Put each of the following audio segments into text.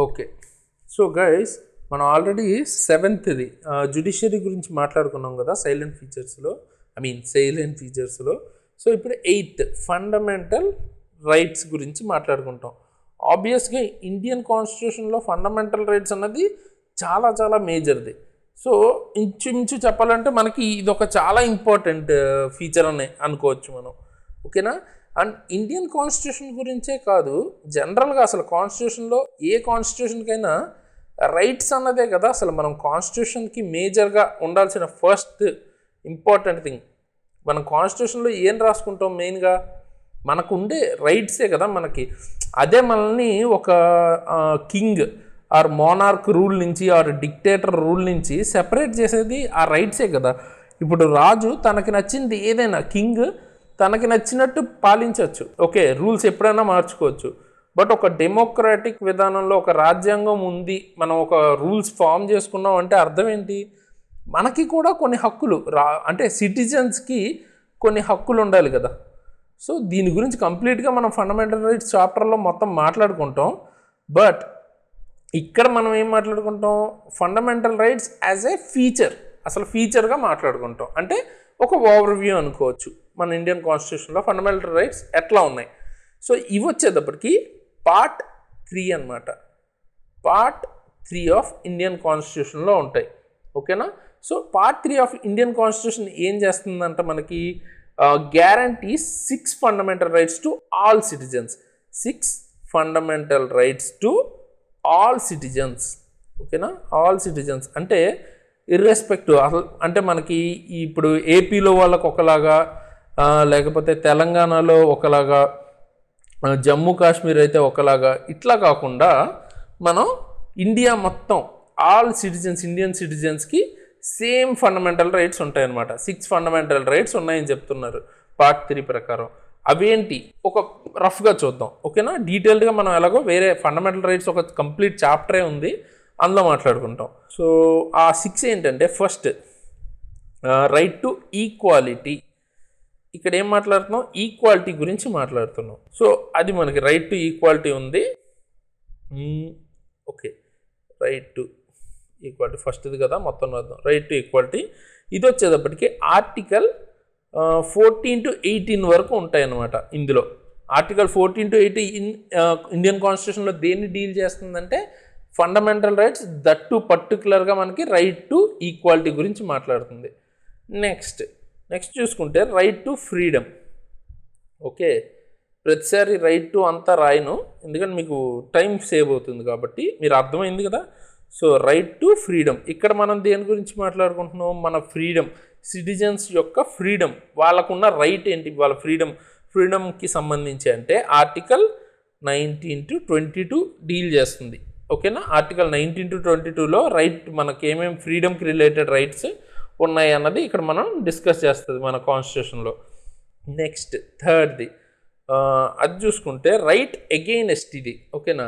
Okay. So guys మనం already సెవెంత్ది judiciary గురించి మాట్లాడుకున్నాం కదా సైలెంట్ ఫీచర్స్లో. సో ఇప్పుడు ఎయిత్ ఫండమెంటల్ రైట్స్ గురించి మాట్లాడుకుంటాం. ఆబ్వియస్గా ఇండియన్ కాన్స్టిట్యూషన్లో ఫండమెంటల్ రైట్స్ అన్నది చాలా చాలా మేజర్ది. సో ఇంచుమించు చెప్పాలంటే మనకి ఇది ఒక చాలా ఇంపార్టెంట్ ఫీచర్ అని అనుకోవచ్చు మనం. ఓకేనా? అండ్ ఇండియన్ కాన్స్టిట్యూషన్ గురించే కాదు, జనరల్గా అసలు కాన్స్టిట్యూషన్లో ఏ కాన్స్టిట్యూషన్కైనా రైట్స్ అన్నదే కదా అసలు మనం కాన్స్టిట్యూషన్కి మేజర్గా ఉండాల్సిన ఫస్ట్ ఇంపార్టెంట్ థింగ్. మనం కాన్స్టిట్యూషన్లో ఏం రాసుకుంటాం మెయిన్గా మనకు ఉండే రైట్సే కదా మనకి. అదే మనల్ని ఒక కింగ్ ఆర్ మోనార్క్ రూల్ నుంచి ఆర్ డిక్టేటర్ రూల్ నుంచి సెపరేట్ చేసేది ఆ రైట్సే కదా. ఇప్పుడు రాజు తనకి నచ్చింది ఏదైనా, కింగ్ తనకి నచ్చినట్టు పాలించవచ్చు. ఓకే, రూల్స్ ఎప్పుడైనా మార్చుకోవచ్చు. బట్ ఒక డెమోక్రాటిక్ విధానంలో ఒక రాజ్యాంగం ఉంది, మనం ఒక రూల్స్ ఫామ్ చేసుకున్నాం అంటే అర్థం ఏంటి? మనకి కూడా కొన్ని హక్కులు అంటే సిటిజన్స్కి కొన్ని హక్కులు ఉండాలి కదా. సో దీని గురించి కంప్లీట్గా మనం ఫండమెంటల్ రైట్స్ చాప్టర్లో మొత్తం మాట్లాడుకుంటాం. బట్ ఇక్కడ మనం ఏం మాట్లాడుకుంటాం? Fundamental rights as a feature, అసలు ఫీచర్గా మాట్లాడుకుంటాం. అంటే ఒక ఓవర్వ్యూ అనుకోవచ్చు మన ఇండియన్ కాన్స్టిట్యూషన్లో ఫండమెంటల్ రైట్స్ ఎట్లా ఉన్నాయి. సో ఇవి వచ్చేటప్పటికి పార్ట్ 3 అన్నమాట. పార్ట్ 3 ఆఫ్ ఇండియన్ కాన్స్టిట్యూషన్లో ఉంటాయి. ఓకేనా? So part 3 of Indian constitution ఏం చేస్తుందంటే మనకి guarantees 6 fundamental rights to all citizens. 6 fundamental rights to all citizens. ఓకేనా? ఆల్ సిటిజన్స్ అంటే ఇర్రెస్పెక్టివ్, అసలు అంటే మనకి ఇప్పుడు ఏపీలో వాళ్ళకు ఒకలాగా, లేకపోతే తెలంగాణలో ఒకలాగా, జమ్మూ కాశ్మీర్ అయితే ఒకలాగా, ఇట్లా కాకుండా మనం ఇండియా మొత్తం ఆల్ సిటిజన్స్, ఇండియన్ సిటిజన్స్కి సేమ్ ఫండమెంటల్ రైట్స్ ఉంటాయన్నమాట. 6 ఫండమెంటల్ రైట్స్ ఉన్నాయని చెప్తున్నారు పార్ట్ 3 ప్రకారం. అవేంటి ఒక రఫ్గా చూద్దాం. ఓకేనా? డీటెయిల్డ్గా మనం ఎలాగో వేరే ఫండమెంటల్ రైట్స్ ఒక కంప్లీట్ చాప్టరే ఉంది, అందులో మాట్లాడుకుంటాం. సో ఆ 6 ఏంటంటే ఫస్ట్ రైట్ టు ఈక్వాలిటీ. ఇక్కడ ఏం మాట్లాడుతున్నాం? ఈక్వాలిటీ గురించి మాట్లాడుతున్నాం. సో అది మనకి రైట్ టు ఈక్వాలిటీ ఉంది. ఓకే, రైట్ టు ఈక్వాలిటీ ఫస్ట్ది కదా, మొత్తం రాద్దాం. రైట్ టు ఈక్వాలిటీ ఇది వచ్చేటప్పటికి ఆర్టికల్ 14 to 18 వరకు ఉంటాయన్నమాట. ఇందులో ఆర్టికల్ 14 to 18 ఇండియన్ కాన్స్టిట్యూషన్లో దేన్ని డీల్ చేస్తుందంటే ఫండమెంటల్ రైట్స్, దట్టు పర్టికులర్గా మనకి రైట్ టు ఈక్వాలిటీ గురించి మాట్లాడుతుంది. నెక్స్ట్ చూసుకుంటే రైట్ టు ఫ్రీడమ్. ఓకే, ప్రతిసారి రైట్ టు అంతా రాయను, ఎందుకంటే మీకు టైం సేవ్ అవుతుంది కాబట్టి. మీరు అర్థమైంది కదా. సో రైట్ టు ఫ్రీడమ్, ఇక్కడ మనం దేని గురించి మాట్లాడుకుంటున్నాం? మన ఫ్రీడమ్, సిటిజన్స్ యొక్క ఫ్రీడమ్, వాళ్ళకున్న రైట్ ఏంటి, వాళ్ళ ఫ్రీడమ్కి సంబంధించి అంటే ఆర్టికల్ 19 to 22 డీల్ చేస్తుంది. ఓకేనా? ఆర్టికల్ 19 to 22లో రైట్ మనకి ఏమేమి ఫ్రీడమ్కి రిలేటెడ్ రైట్స్ ఉన్నాయి అన్నది ఇక్కడ మనం డిస్కస్ చేస్తుంది మన కాన్స్టిట్యూషన్లో. నెక్స్ట్ థర్డ్ది అది చూసుకుంటే రైట్ ఎగెయినెస్ట్. ఇది ఓకేనా?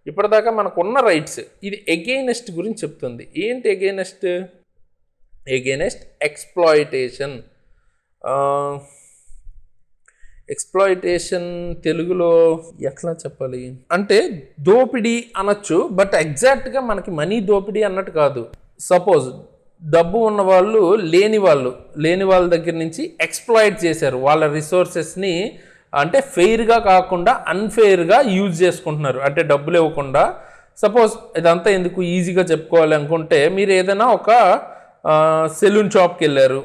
ఇప్పటిదాకా మనకున్న రైట్స్, ఇది ఎగెయినెస్ట్ గురించి చెప్తుంది. ఏంటి ఎగెయినెస్ట్? ఎగెయినెస్ట్ ఎక్స్ప్లాయిటేషన్. ఎక్స్ప్లాయిటేషన్ తెలుగులో ఎట్లా చెప్పాలి అంటే దోపిడీ అనొచ్చు, బట్ ఎగ్జాక్ట్గా మనకి మనీ దోపిడీ అన్నట్టు కాదు. సపోజ్ డబ్బు ఉన్న వాళ్ళు లేని వాళ్ళ దగ్గర నుంచి ఎక్స్ప్లాయిట్ చేశారు వాళ్ళ రిసోర్సెస్ని, అంటే ఫెయిర్గా కాకుండా అన్ఫెయిర్గా యూజ్ చేసుకుంటున్నారు, అంటే డబ్బులు ఇవ్వకుండా. సపోజ్ ఇదంతా ఎందుకు ఈజీగా చెప్పుకోవాలి అనుకుంటే, మీరు ఏదైనా ఒక సెలూన్ షాప్కి వెళ్ళారు,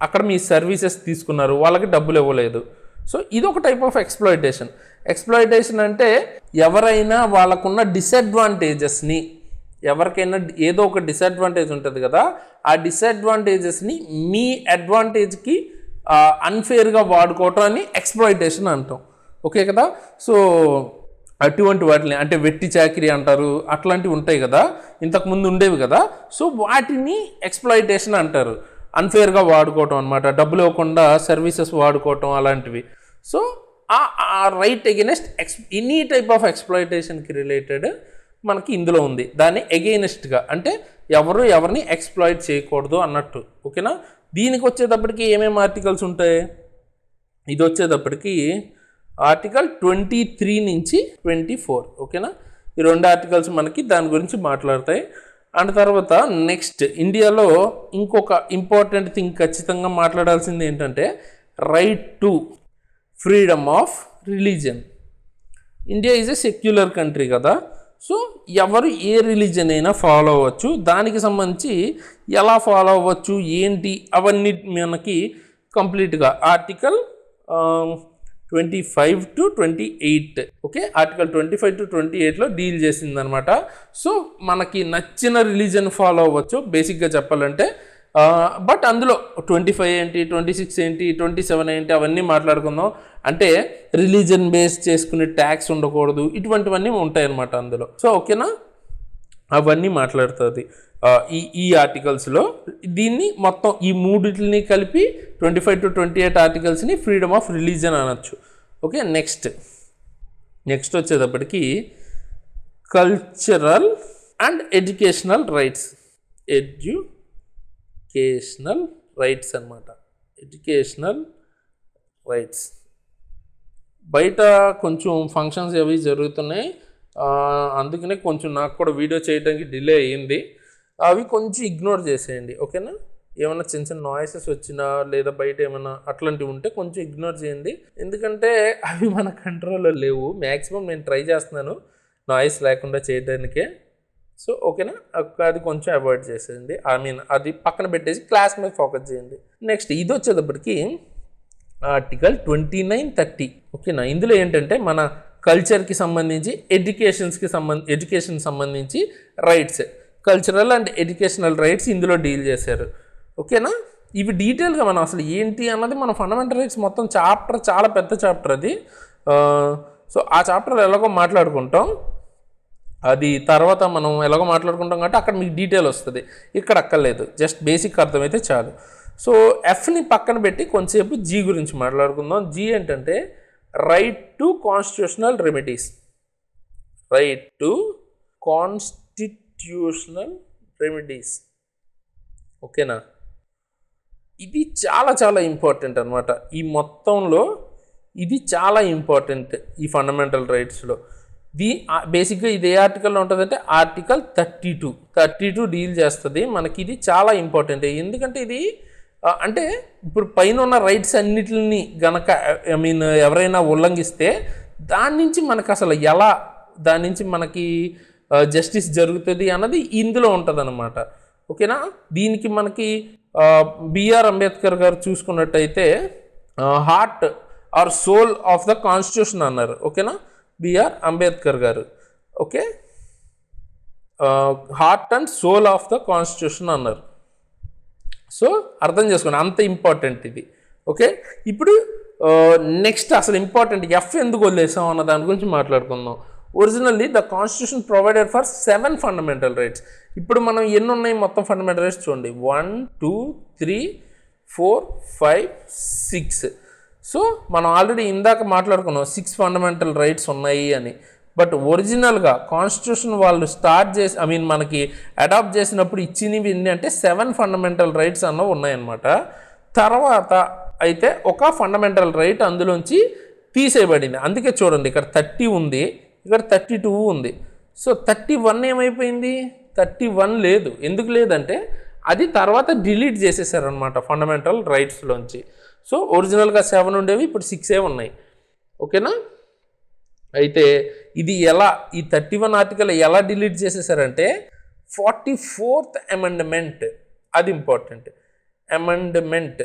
అక్కడ మీ సర్వీసెస్ తీసుకున్నారు, వాళ్ళకి డబ్బులు ఇవ్వలేదు. సో ఇది ఒక టైప్ ఆఫ్ ఎక్స్ప్లాయిటేషన్ అంటే ఎవరైనా వాళ్ళకున్న డిసడ్వాంటేజెస్ని, ఎవరికైనా ఏదో ఒక డిసడ్వాంటేజ్ ఉంటుంది కదా, ఆ డిసడ్వాంటేజెస్ని మీ అడ్వాంటేజ్కి అన్ఫేర్గా వాడుకోవటాన్ని ఎక్స్ప్లాయిటేషన్ అంటాం. ఓకే కదా? సో అటువంటి వాటిని అంటే వెట్టి చాకిరీ అంటారు, అట్లాంటివి ఉంటాయి కదా, ఇంతకుముందు ఉండేవి కదా. సో వాటిని ఎక్స్ప్లాయిటేషన్ అంటారు, అన్ఫేర్గా వాడుకోవటం అనమాట, డబ్బులు ఇవ్వకుండా సర్వీసెస్ వాడుకోవటం అలాంటివి. సో ఆ right against any type of ఎక్స్ప్లాయిటేషన్కి రిలేటెడ్ మనకి ఇందులో ఉంది. దాన్ని ఎగెయినెస్ట్గా అంటే ఎవరిని ఎక్స్ప్లాయిట్ చేయకూడదు అన్నట్టు. ఓకేనా? దీనికి వచ్చేటప్పటికి ఏమేమి ఆర్టికల్స్ ఉంటాయి? ఇది వచ్చేటప్పటికి ఆర్టికల్ 23 నుంచి 24. ఓకేనా? ఈ 2 ఆర్టికల్స్ మనకి దాని గురించి మాట్లాడతాయి. అండ్ తర్వాత నెక్స్ట్ ఇండియాలో ఇంకొక ఇంపార్టెంట్ థింగ్ ఖచ్చితంగా మాట్లాడాల్సింది ఏంటంటే right to freedom of religion. India is a secular country కదా, సో ఎవరు ఏ రిలీజన్ అయినా ఫాలో అవ్వచ్చు. దానికి సంబంధించి ఎలా ఫాలో అవ్వచ్చు ఏంటి అవన్నీ మనకి కంప్లీట్గా article 25 to 28 okay, article 25 to 28లో డీల్ చేసిందనమాట. సో మనకి నచ్చిన రిలీజన్ ఫాలో అవ్వచ్చు బేసిక్గా చెప్పాలంటే. బట్ అందులో 25 ఏంటి, 26 ఏంటి, 27 ఏంటి అవన్నీ మాట్లాడుకుందాం. అంటే రిలీజన్ బేస్ చేసుకునే ట్యాక్స్ ఉండకూడదు, ఇటువంటివన్నీ ఉంటాయన్నమాట అందులో. సో ఓకేనా, అవన్నీ మాట్లాడుతుంది ఈ ఆర్టికల్స్లో. దీన్ని మొత్తం ఈ మూడిటిని కలిపి 25 to 28 ఆర్టికల్స్ని ఫ్రీడమ్ ఆఫ్ రిలీజన్ అనొచ్చు. ఓకే, నెక్స్ట్ వచ్చేటప్పటికి cultural and educational rights. Educational rights అనమాట. ఎడ్యుకేషనల్ రైట్స్ బయట కొంచెం ఫంక్షన్స్ అవి జరుగుతున్నాయి, అందుకనే కొంచెం నాకు కూడా వీడియో చేయడానికి డిలే అయ్యింది. అవి కొంచెం ఇగ్నోర్ చేసేయండి ఓకేనా. ఏమైనా చిన్న చిన్న నాయిసెస్ వచ్చినా లేదా బయట ఏమైనా అట్లాంటివి ఉంటే కొంచెం ఇగ్నోర్ చేయండి, ఎందుకంటే అవి మన కంట్రోల్లో లేవు. మ్యాక్సిమం నేను ట్రై చేస్తున్నాను నాయిస్ లేకుండా చేయడానికే. సో ఓకేనా, అది కొంచెం అవాయిడ్ చేసేయండి. అది పక్కన పెట్టేసి క్లాస్ మీద ఫోకస్ చేయండి. నెక్స్ట్ ఇది వచ్చేటప్పటికి ఆర్టికల్ 29-30 ఓకేనా. ఇందులో ఏంటంటే మన కల్చర్కి సంబంధించి ఎడ్యుకేషన్ సంబంధించి rights, cultural and educational rights ఇందులో డీల్ చేశారు ఓకేనా. ఇవి డీటెయిల్గా మనం అసలు ఏంటి అన్నది మన ఫండమెంటల్ రైట్స్ మొత్తం చాప్టర్ చాలా పెద్ద చాప్టర్ అది. సో ఆ చాప్టర్ ఎలాగో మాట్లాడుకుంటాం, అది తర్వాత మనం ఎలాగో మాట్లాడుకుంటాం కాబట్టి అక్కడ మీకు డీటెయిల్ వస్తుంది, ఇక్కడ అక్కర్లేదు, జస్ట్ బేసిక్ అర్థమైతే చాలు. సో ఎఫ్ని పక్కన పెట్టి కొంచెంసేపు జీ గురించి మాట్లాడుకుందాం. జీ ఏంటంటే right to constitutional remedies. Right to constitutional remedies ఓకేనా. ఇది చాలా చాలా ఇంపార్టెంట్ అనమాట. ఈ మొత్తంలో ఇది చాలా ఇంపార్టెంట్ ఈ ఫండమెంటల్ రైట్స్లో. బేసిక్గా ఇది ఏ ఆర్టికల్లో ఉంటుందంటే ఆర్టికల్ 32 డీల్ చేస్తుంది మనకి. ఇది చాలా ఇంపార్టెంట్, ఎందుకంటే ఇది అంటే ఇప్పుడు పైన ఉన్న రైట్స్ అన్నిటిని గనక ఎవరైనా ఉల్లంఘిస్తే దాని నుంచి మనకు అసలు ఎలా దాని నుంచి మనకి జస్టిస్ జరుగుతుంది అన్నది ఇందులో ఉంటుంది అనమాట ఓకేనా. దీనికి మనకి బిఆర్ అంబేద్కర్ గారు చూసుకున్నట్టయితే heart are soul of the constitution అన్నారు ఓకేనా. బిఆర్ అంబేద్కర్ గారు okay, heart and soul of the constitution అన్నారు. సో అర్థం చేసుకోండి, అంత ఇంపార్టెంట్ ఇది ఓకే. ఇప్పుడు నెక్స్ట్ అసలు ఇంపార్టెంట్ ఎఫ్ ఎందుకు వదిలేసాం అన్న దాని గురించి మాట్లాడుకుందాం. Originally the constitution provided for 7 fundamental rights. ఇప్పుడు మనం ఎన్ని ఉన్నాయి మొత్తం ఫండమెంటల్ రైట్స్ చూడండి, 1 2 3 4 5 6. సో మనం ఆల్రెడీ ఇందాక మాట్లాడుకున్నాం 6 ఫండమెంటల్ రైట్స్ ఉన్నాయి అని. బట్ ఒరిజినల్గా కాన్స్టిట్యూషన్ వాళ్ళు స్టార్ట్ చేసి మనకి అడాప్ట్ చేసినప్పుడు ఇచ్చినవి ఎన్ని అంటే 7 ఫండమెంటల్ రైట్స్ అన్నవి ఉన్నాయన్నమాట. తర్వాత అయితే ఒక ఫండమెంటల్ రైట్ అందులోంచి తీసేయబడింది. అందుకే చూడండి ఇక్కడ 30 ఉంది, ఇక్కడ 32 ఉంది. సో 31 ఏమైపోయింది, 31 లేదు. ఎందుకు లేదంటే అది తర్వాత డిలీట్ చేసేసారనమాట ఫండమెంటల్ రైట్స్లోంచి. సో ఒరిజినల్గా 7 ఉండేవి, ఇప్పుడు 6 ఉన్నాయి ఓకేనా. అయితే ఇది ఎలా ఈ 31 ఆర్టికల్ ఎలా డిలీట్ చేసేసారంటే 44th అమెండ్మెంట్, అది ఇంపార్టెంట్ అమెండ్మెంట్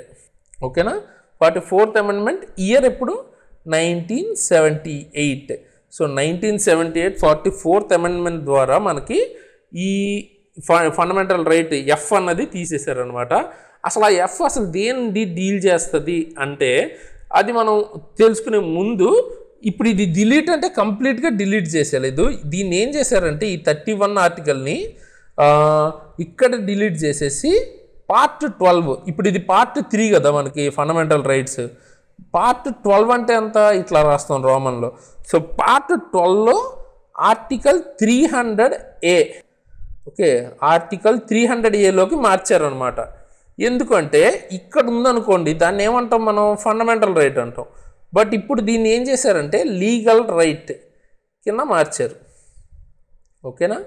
ఓకేనా. 44th అమెండ్మెంట్ ఇయర్ ఎప్పుడు 1978. సో 1978 44th అమెండ్మెంట్ ద్వారా మనకి ఈ ఫండమెంటల్ రైట్ ఎఫ్ అన్నది తీసేశారనమాట. అసలు ఆ ఎఫ్ అసలు దేన్ని డీల్ చేస్తుంది అంటే అది మనం తెలుసుకునే ముందు ఇప్పుడు ఇది డిలీట్ అంటే కంప్లీట్గా డిలీట్ చేసేలేదు. దీన్ని ఏం చేశారంటే ఈ 31 ఆర్టికల్ని ఇక్కడ డిలీట్ చేసేసి పార్ట్ 12, ఇప్పుడు ఇది పార్ట్ 3 కదా మనకి ఫండమెంటల్ రైట్స్. పార్ట్ 12 అంటే ఎంత, ఇట్లా రాస్తాం రోమన్లో. సో పార్ట్ 12లో ఆర్టికల్ 300A ఓకే, ఆర్టికల్ 300Aలోకి మార్చారనమాట. ఎందుకంటే ఇక్కడ ఉందనుకోండి దాన్ని ఏమంటాం మనం, ఫండమెంటల్ రైట్ అంటాం. బట్ ఇప్పుడు దీన్ని ఏం చేశారంటే లీగల్ రైట్ కింద మార్చారు ఓకేనా?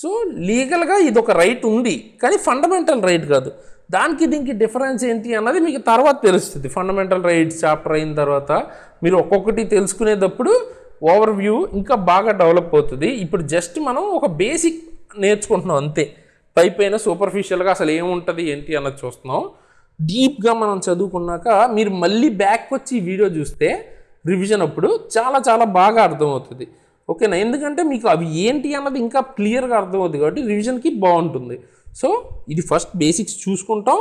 సో లీగల్గా ఇది ఒక రైట్ ఉంది, కానీ ఫండమెంటల్ రైట్ కాదు. దానికి దీనికి డిఫరెన్స్ ఏంటి అన్నది మీకు తర్వాత తెలుస్తుంది. ఫండమెంటల్ రైట్స్ చాప్టర్ అయిన తర్వాత మీరు ఒక్కొక్కటి తెలుసుకునేటప్పుడు ఓవర్ వ్యూ ఇంకా బాగా డెవలప్ అవుతుంది. ఇప్పుడు జస్ట్ మనం ఒక బేసిక్ నేర్చుకుంటున్నాం అంతే, పైపైన సూపర్ఫిషియల్గా అసలు ఏముంటుంది ఏంటి అన్నది చూస్తున్నాం. డీప్గా మనం చదువుకున్నాక మీరు మళ్ళీ బ్యాక్ వచ్చి ఈ వీడియో చూస్తే రివిజన్ అప్పుడు చాలా చాలా బాగా అర్థమవుతుంది. ఓకేనా? ఎందుకంటే మీకు అవి ఏంటి అన్నది ఇంకా క్లియర్గా అర్థమవుతుంది కాబట్టి రివిజన్కి బాగుంటుంది. సో ఇది ఫస్ట్ బేసిక్స్ చూసుకుంటాం,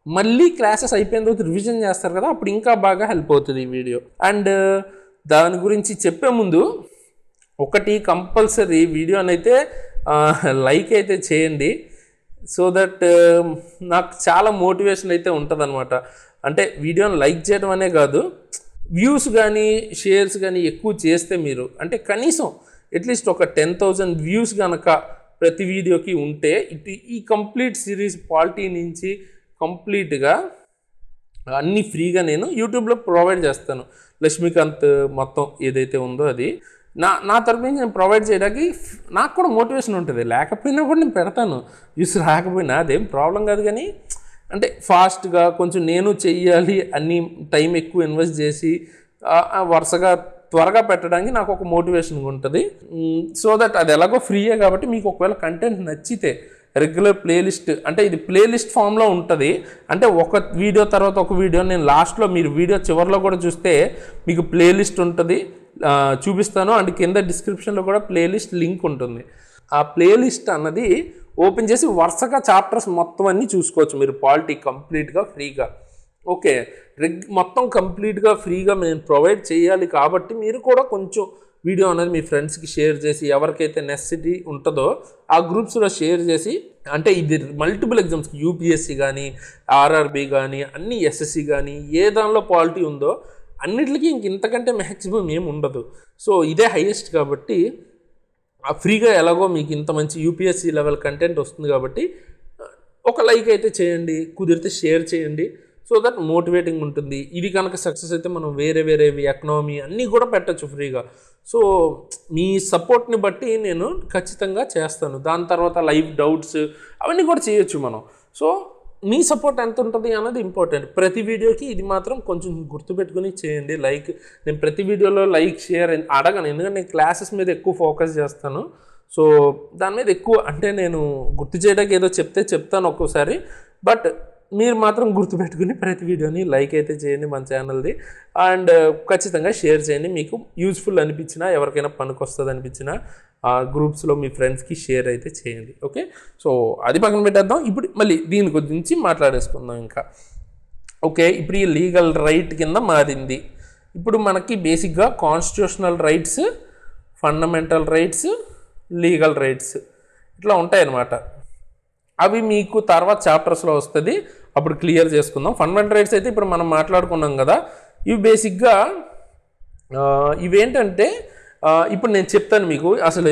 మళ్ళీ క్లాసెస్ అయిపోయిన తర్వాత రివిజన్ చేస్తారు కదా, అప్పుడు ఇంకా బాగా హెల్ప్ అవుతుంది ఈ వీడియో. అండ్ దాని గురించి చెప్పే ముందు ఒకటి కంపల్సరీ వీడియోని అయితే లైక్ అయితే చేయండి. సో దట్ నాకు చాలా మోటివేషన్ అయితే ఉంటుందన్నమాట. అంటే వీడియోని లైక్ చేయడం అనే కాదు, వ్యూస్ కానీ షేర్స్ కానీ ఎక్కువ చేస్తే మీరు అంటే కనీసం అట్లీస్ట్ ఒక 10,000 వ్యూస్ కనుక ప్రతి వీడియోకి ఉంటే ఈ కంప్లీట్ సిరీస్ పాలిటీ నుంచి కంప్లీట్గా అన్నీ ఫ్రీగా నేను యూట్యూబ్లో ప్రొవైడ్ చేస్తాను. లక్ష్మీకాంత్ మొత్తం ఏదైతే ఉందో అది నా తరపు నుంచి నేను ప్రొవైడ్ చేయడానికి నాకు కూడా మోటివేషన్ ఉంటుంది. లేకపోయినా కూడా నేను పెడతాను, వ్యూస్ రాకపోయినా అదేం ప్రాబ్లం కాదు. కానీ అంటే ఫాస్ట్గా కొంచెం నేను చెయ్యాలి, అన్ని టైం ఎక్కువ ఇన్వెస్ట్ చేసి వరుసగా త్వరగా పెట్టడానికి నాకు ఒక మోటివేషన్ ఉంటుంది. సో దట్ అది ఎలాగో ఫ్రీయే కాబట్టి మీకు ఒకవేళ కంటెంట్ నచ్చితే రెగ్యులర్ ప్లేలిస్ట్, అంటే ఇది ప్లేలిస్ట్ ఫామ్లో ఉంటుంది. అంటే ఒక వీడియో తర్వాత ఒక వీడియో నేను లాస్ట్లో మీరు వీడియో చివరిలో కూడా చూస్తే మీకు ప్లేలిస్ట్ ఉంటుంది, చూపిస్తాను. అండ్ కింద డిస్క్రిప్షన్లో కూడా ప్లేలిస్ట్ లింక్ ఉంటుంది. ఆ ప్లేలిస్ట్ అన్నది ఓపెన్ చేసి వరుసగా చాప్టర్స్ మొత్తం అన్నీ చూసుకోవచ్చు మీరు పాలిటీ కంప్లీట్గా ఫ్రీగా. ఓకే, మొత్తం కంప్లీట్గా ఫ్రీగా నేను ప్రొవైడ్ చేయాలి కాబట్టి మీరు కూడా కొంచెం వీడియో అనేది మీ ఫ్రెండ్స్కి షేర్ చేసి, ఎవరికైతే నెసెసిటీ ఉంటుందో ఆ గ్రూప్స్లో షేర్ చేసి, అంటే ఇది మల్టిపుల్ ఎగ్జామ్స్కి యూపీఎస్సీ కానీ ఆర్ఆర్బీ కానీ అన్ని ఎస్ఎస్సి కానీ ఏ దానిలో పాలిటీ ఉందో అన్నిటికీ ఇంతకంటే మ్యాక్సిమం ఏమి ఉండదు. సో ఇదే హైయెస్ట్ కాబట్టి ఫ్రీగా ఎలాగో మీకు ఇంత మంచి యూపీఎస్సీ లెవెల్ కంటెంట్ వస్తుంది కాబట్టి ఒక లైక్ అయితే చేయండి, కుదిరితే షేర్ చేయండి. సో దట్ మోటివేటింగ్ ఉంటుంది. ఇది కనుక సక్సెస్ అయితే మనం వేరేవి ఎకనామీ అన్నీ కూడా పెట్టచ్చు ఫ్రీగా. సో మీ సపోర్ట్ని బట్టి నేను ఖచ్చితంగా చేస్తాను. దాని తర్వాత లైవ్ డౌట్స్ అవన్నీ కూడా చేయొచ్చు మనం. సో మీ సపోర్ట్ ఎంత ఉంటుంది అన్నది ఇంపార్టెంట్. ప్రతి వీడియోకి ఇది మాత్రం కొంచెం గుర్తుపెట్టుకుని చేయండి. లైక్ నేను ప్రతి వీడియోలో లైక్ షేర్ అడగను, ఎందుకంటే నేను క్లాసెస్ మీద ఎక్కువ ఫోకస్ చేస్తాను. సో దాని మీద ఎక్కువ అంటే నేను గుర్తు చేయడానికి ఏదో చెప్తాను ఒక్కోసారి, బట్ మీరు మాత్రం గుర్తుపెట్టుకుని ప్రతి వీడియోని లైక్ అయితే చేయండి మన ఛానల్ది. అండ్ ఖచ్చితంగా షేర్ చేయండి. మీకు యూజ్ఫుల్ అనిపించినా, ఎవరికైనా పనికి వస్తుంది అనిపించినా గ్రూప్స్లో మీ ఫ్రెండ్స్కి షేర్ అయితే చేయండి. ఓకే, సో అది పక్కన పెట్టేద్దాం. ఇప్పుడు మళ్ళీ దీని గురించి మాట్లాడేసుకుందాం ఇంకా. ఓకే, ఇప్పుడు ఈ లీగల్ రైట్ కింద మారింది. ఇప్పుడు మనకి బేసిక్గా constitutional rights, fundamental rights, legal rights ఇట్లా ఉంటాయన్నమాట. అవి మీకు తర్వాత చాప్టర్స్లో వస్తుంది, అప్పుడు క్లియర్ చేసుకుందాం. ఫండమెంటల్ రైట్స్ అయితే ఇప్పుడు మనం మాట్లాడుకున్నాం కదా. ఇవి బేసిక్గా ఇవేంటంటే ఇప్పుడు నేను చెప్తాను మీకు, అసలు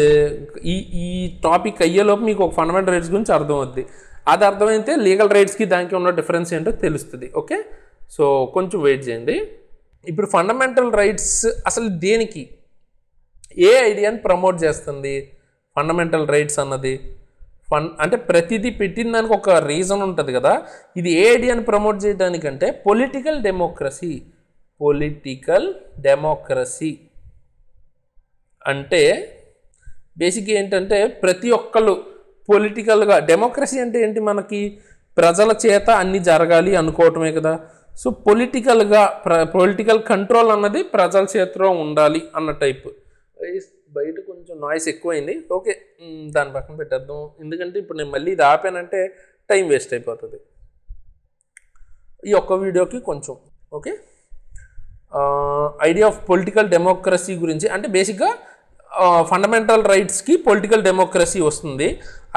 ఈ టాపిక్ అయ్యేలోపు మీకు ఒక ఫండమెంటల్ రైట్స్ గురించి అర్థమవుద్ది. అది అర్థమైతే లీగల్ రైట్స్కి దానికి ఉన్న డిఫరెన్స్ ఏంటో తెలుస్తుంది. ఓకే, సో కొంచెం వెయిట్ చేయండి. ఇప్పుడు ఫండమెంటల్ రైట్స్ అసలు దేనికి, ఏ ఐడియాని ప్రమోట్ చేస్తుంది ఫండమెంటల్ రైట్స్ అన్నది? అంటే ప్రతిదీ పెట్టిన దానికి ఒక రీజన్ ఉంటుంది కదా. ఇది ఏ ఐడియాని ప్రమోట్ చేయడానికంటే పొలిటికల్ డెమోక్రసీ అంటే బేసిక్గా ఏంటంటే ప్రతి ఒక్కళ్ళు పొలిటికల్గా, డెమోక్రసీ అంటే ఏంటి, మనకి ప్రజల చేత అన్నీ జరగాలి అనుకోవటమే కదా. సో పొలిటికల్ కంట్రోల్ అన్నది ప్రజల చేతిలో ఉండాలి అన్న టైప్. బయట కొంచెం నాయిస్ ఎక్కువైంది. ఓకే, దాని పక్కన పెట్టేద్దాం, ఎందుకంటే ఇప్పుడు నేను మళ్ళీ ఇది ఆపానంటే టైం వేస్ట్ అయిపోతుంది ఈ ఒక్క వీడియోకి కొంచెం. Okay, idea of political democracy గురించి అంటే బేసిక్గా ఫండమెంటల్ రైట్స్కి పొలిటికల్ డెమోక్రసీ వస్తుంది.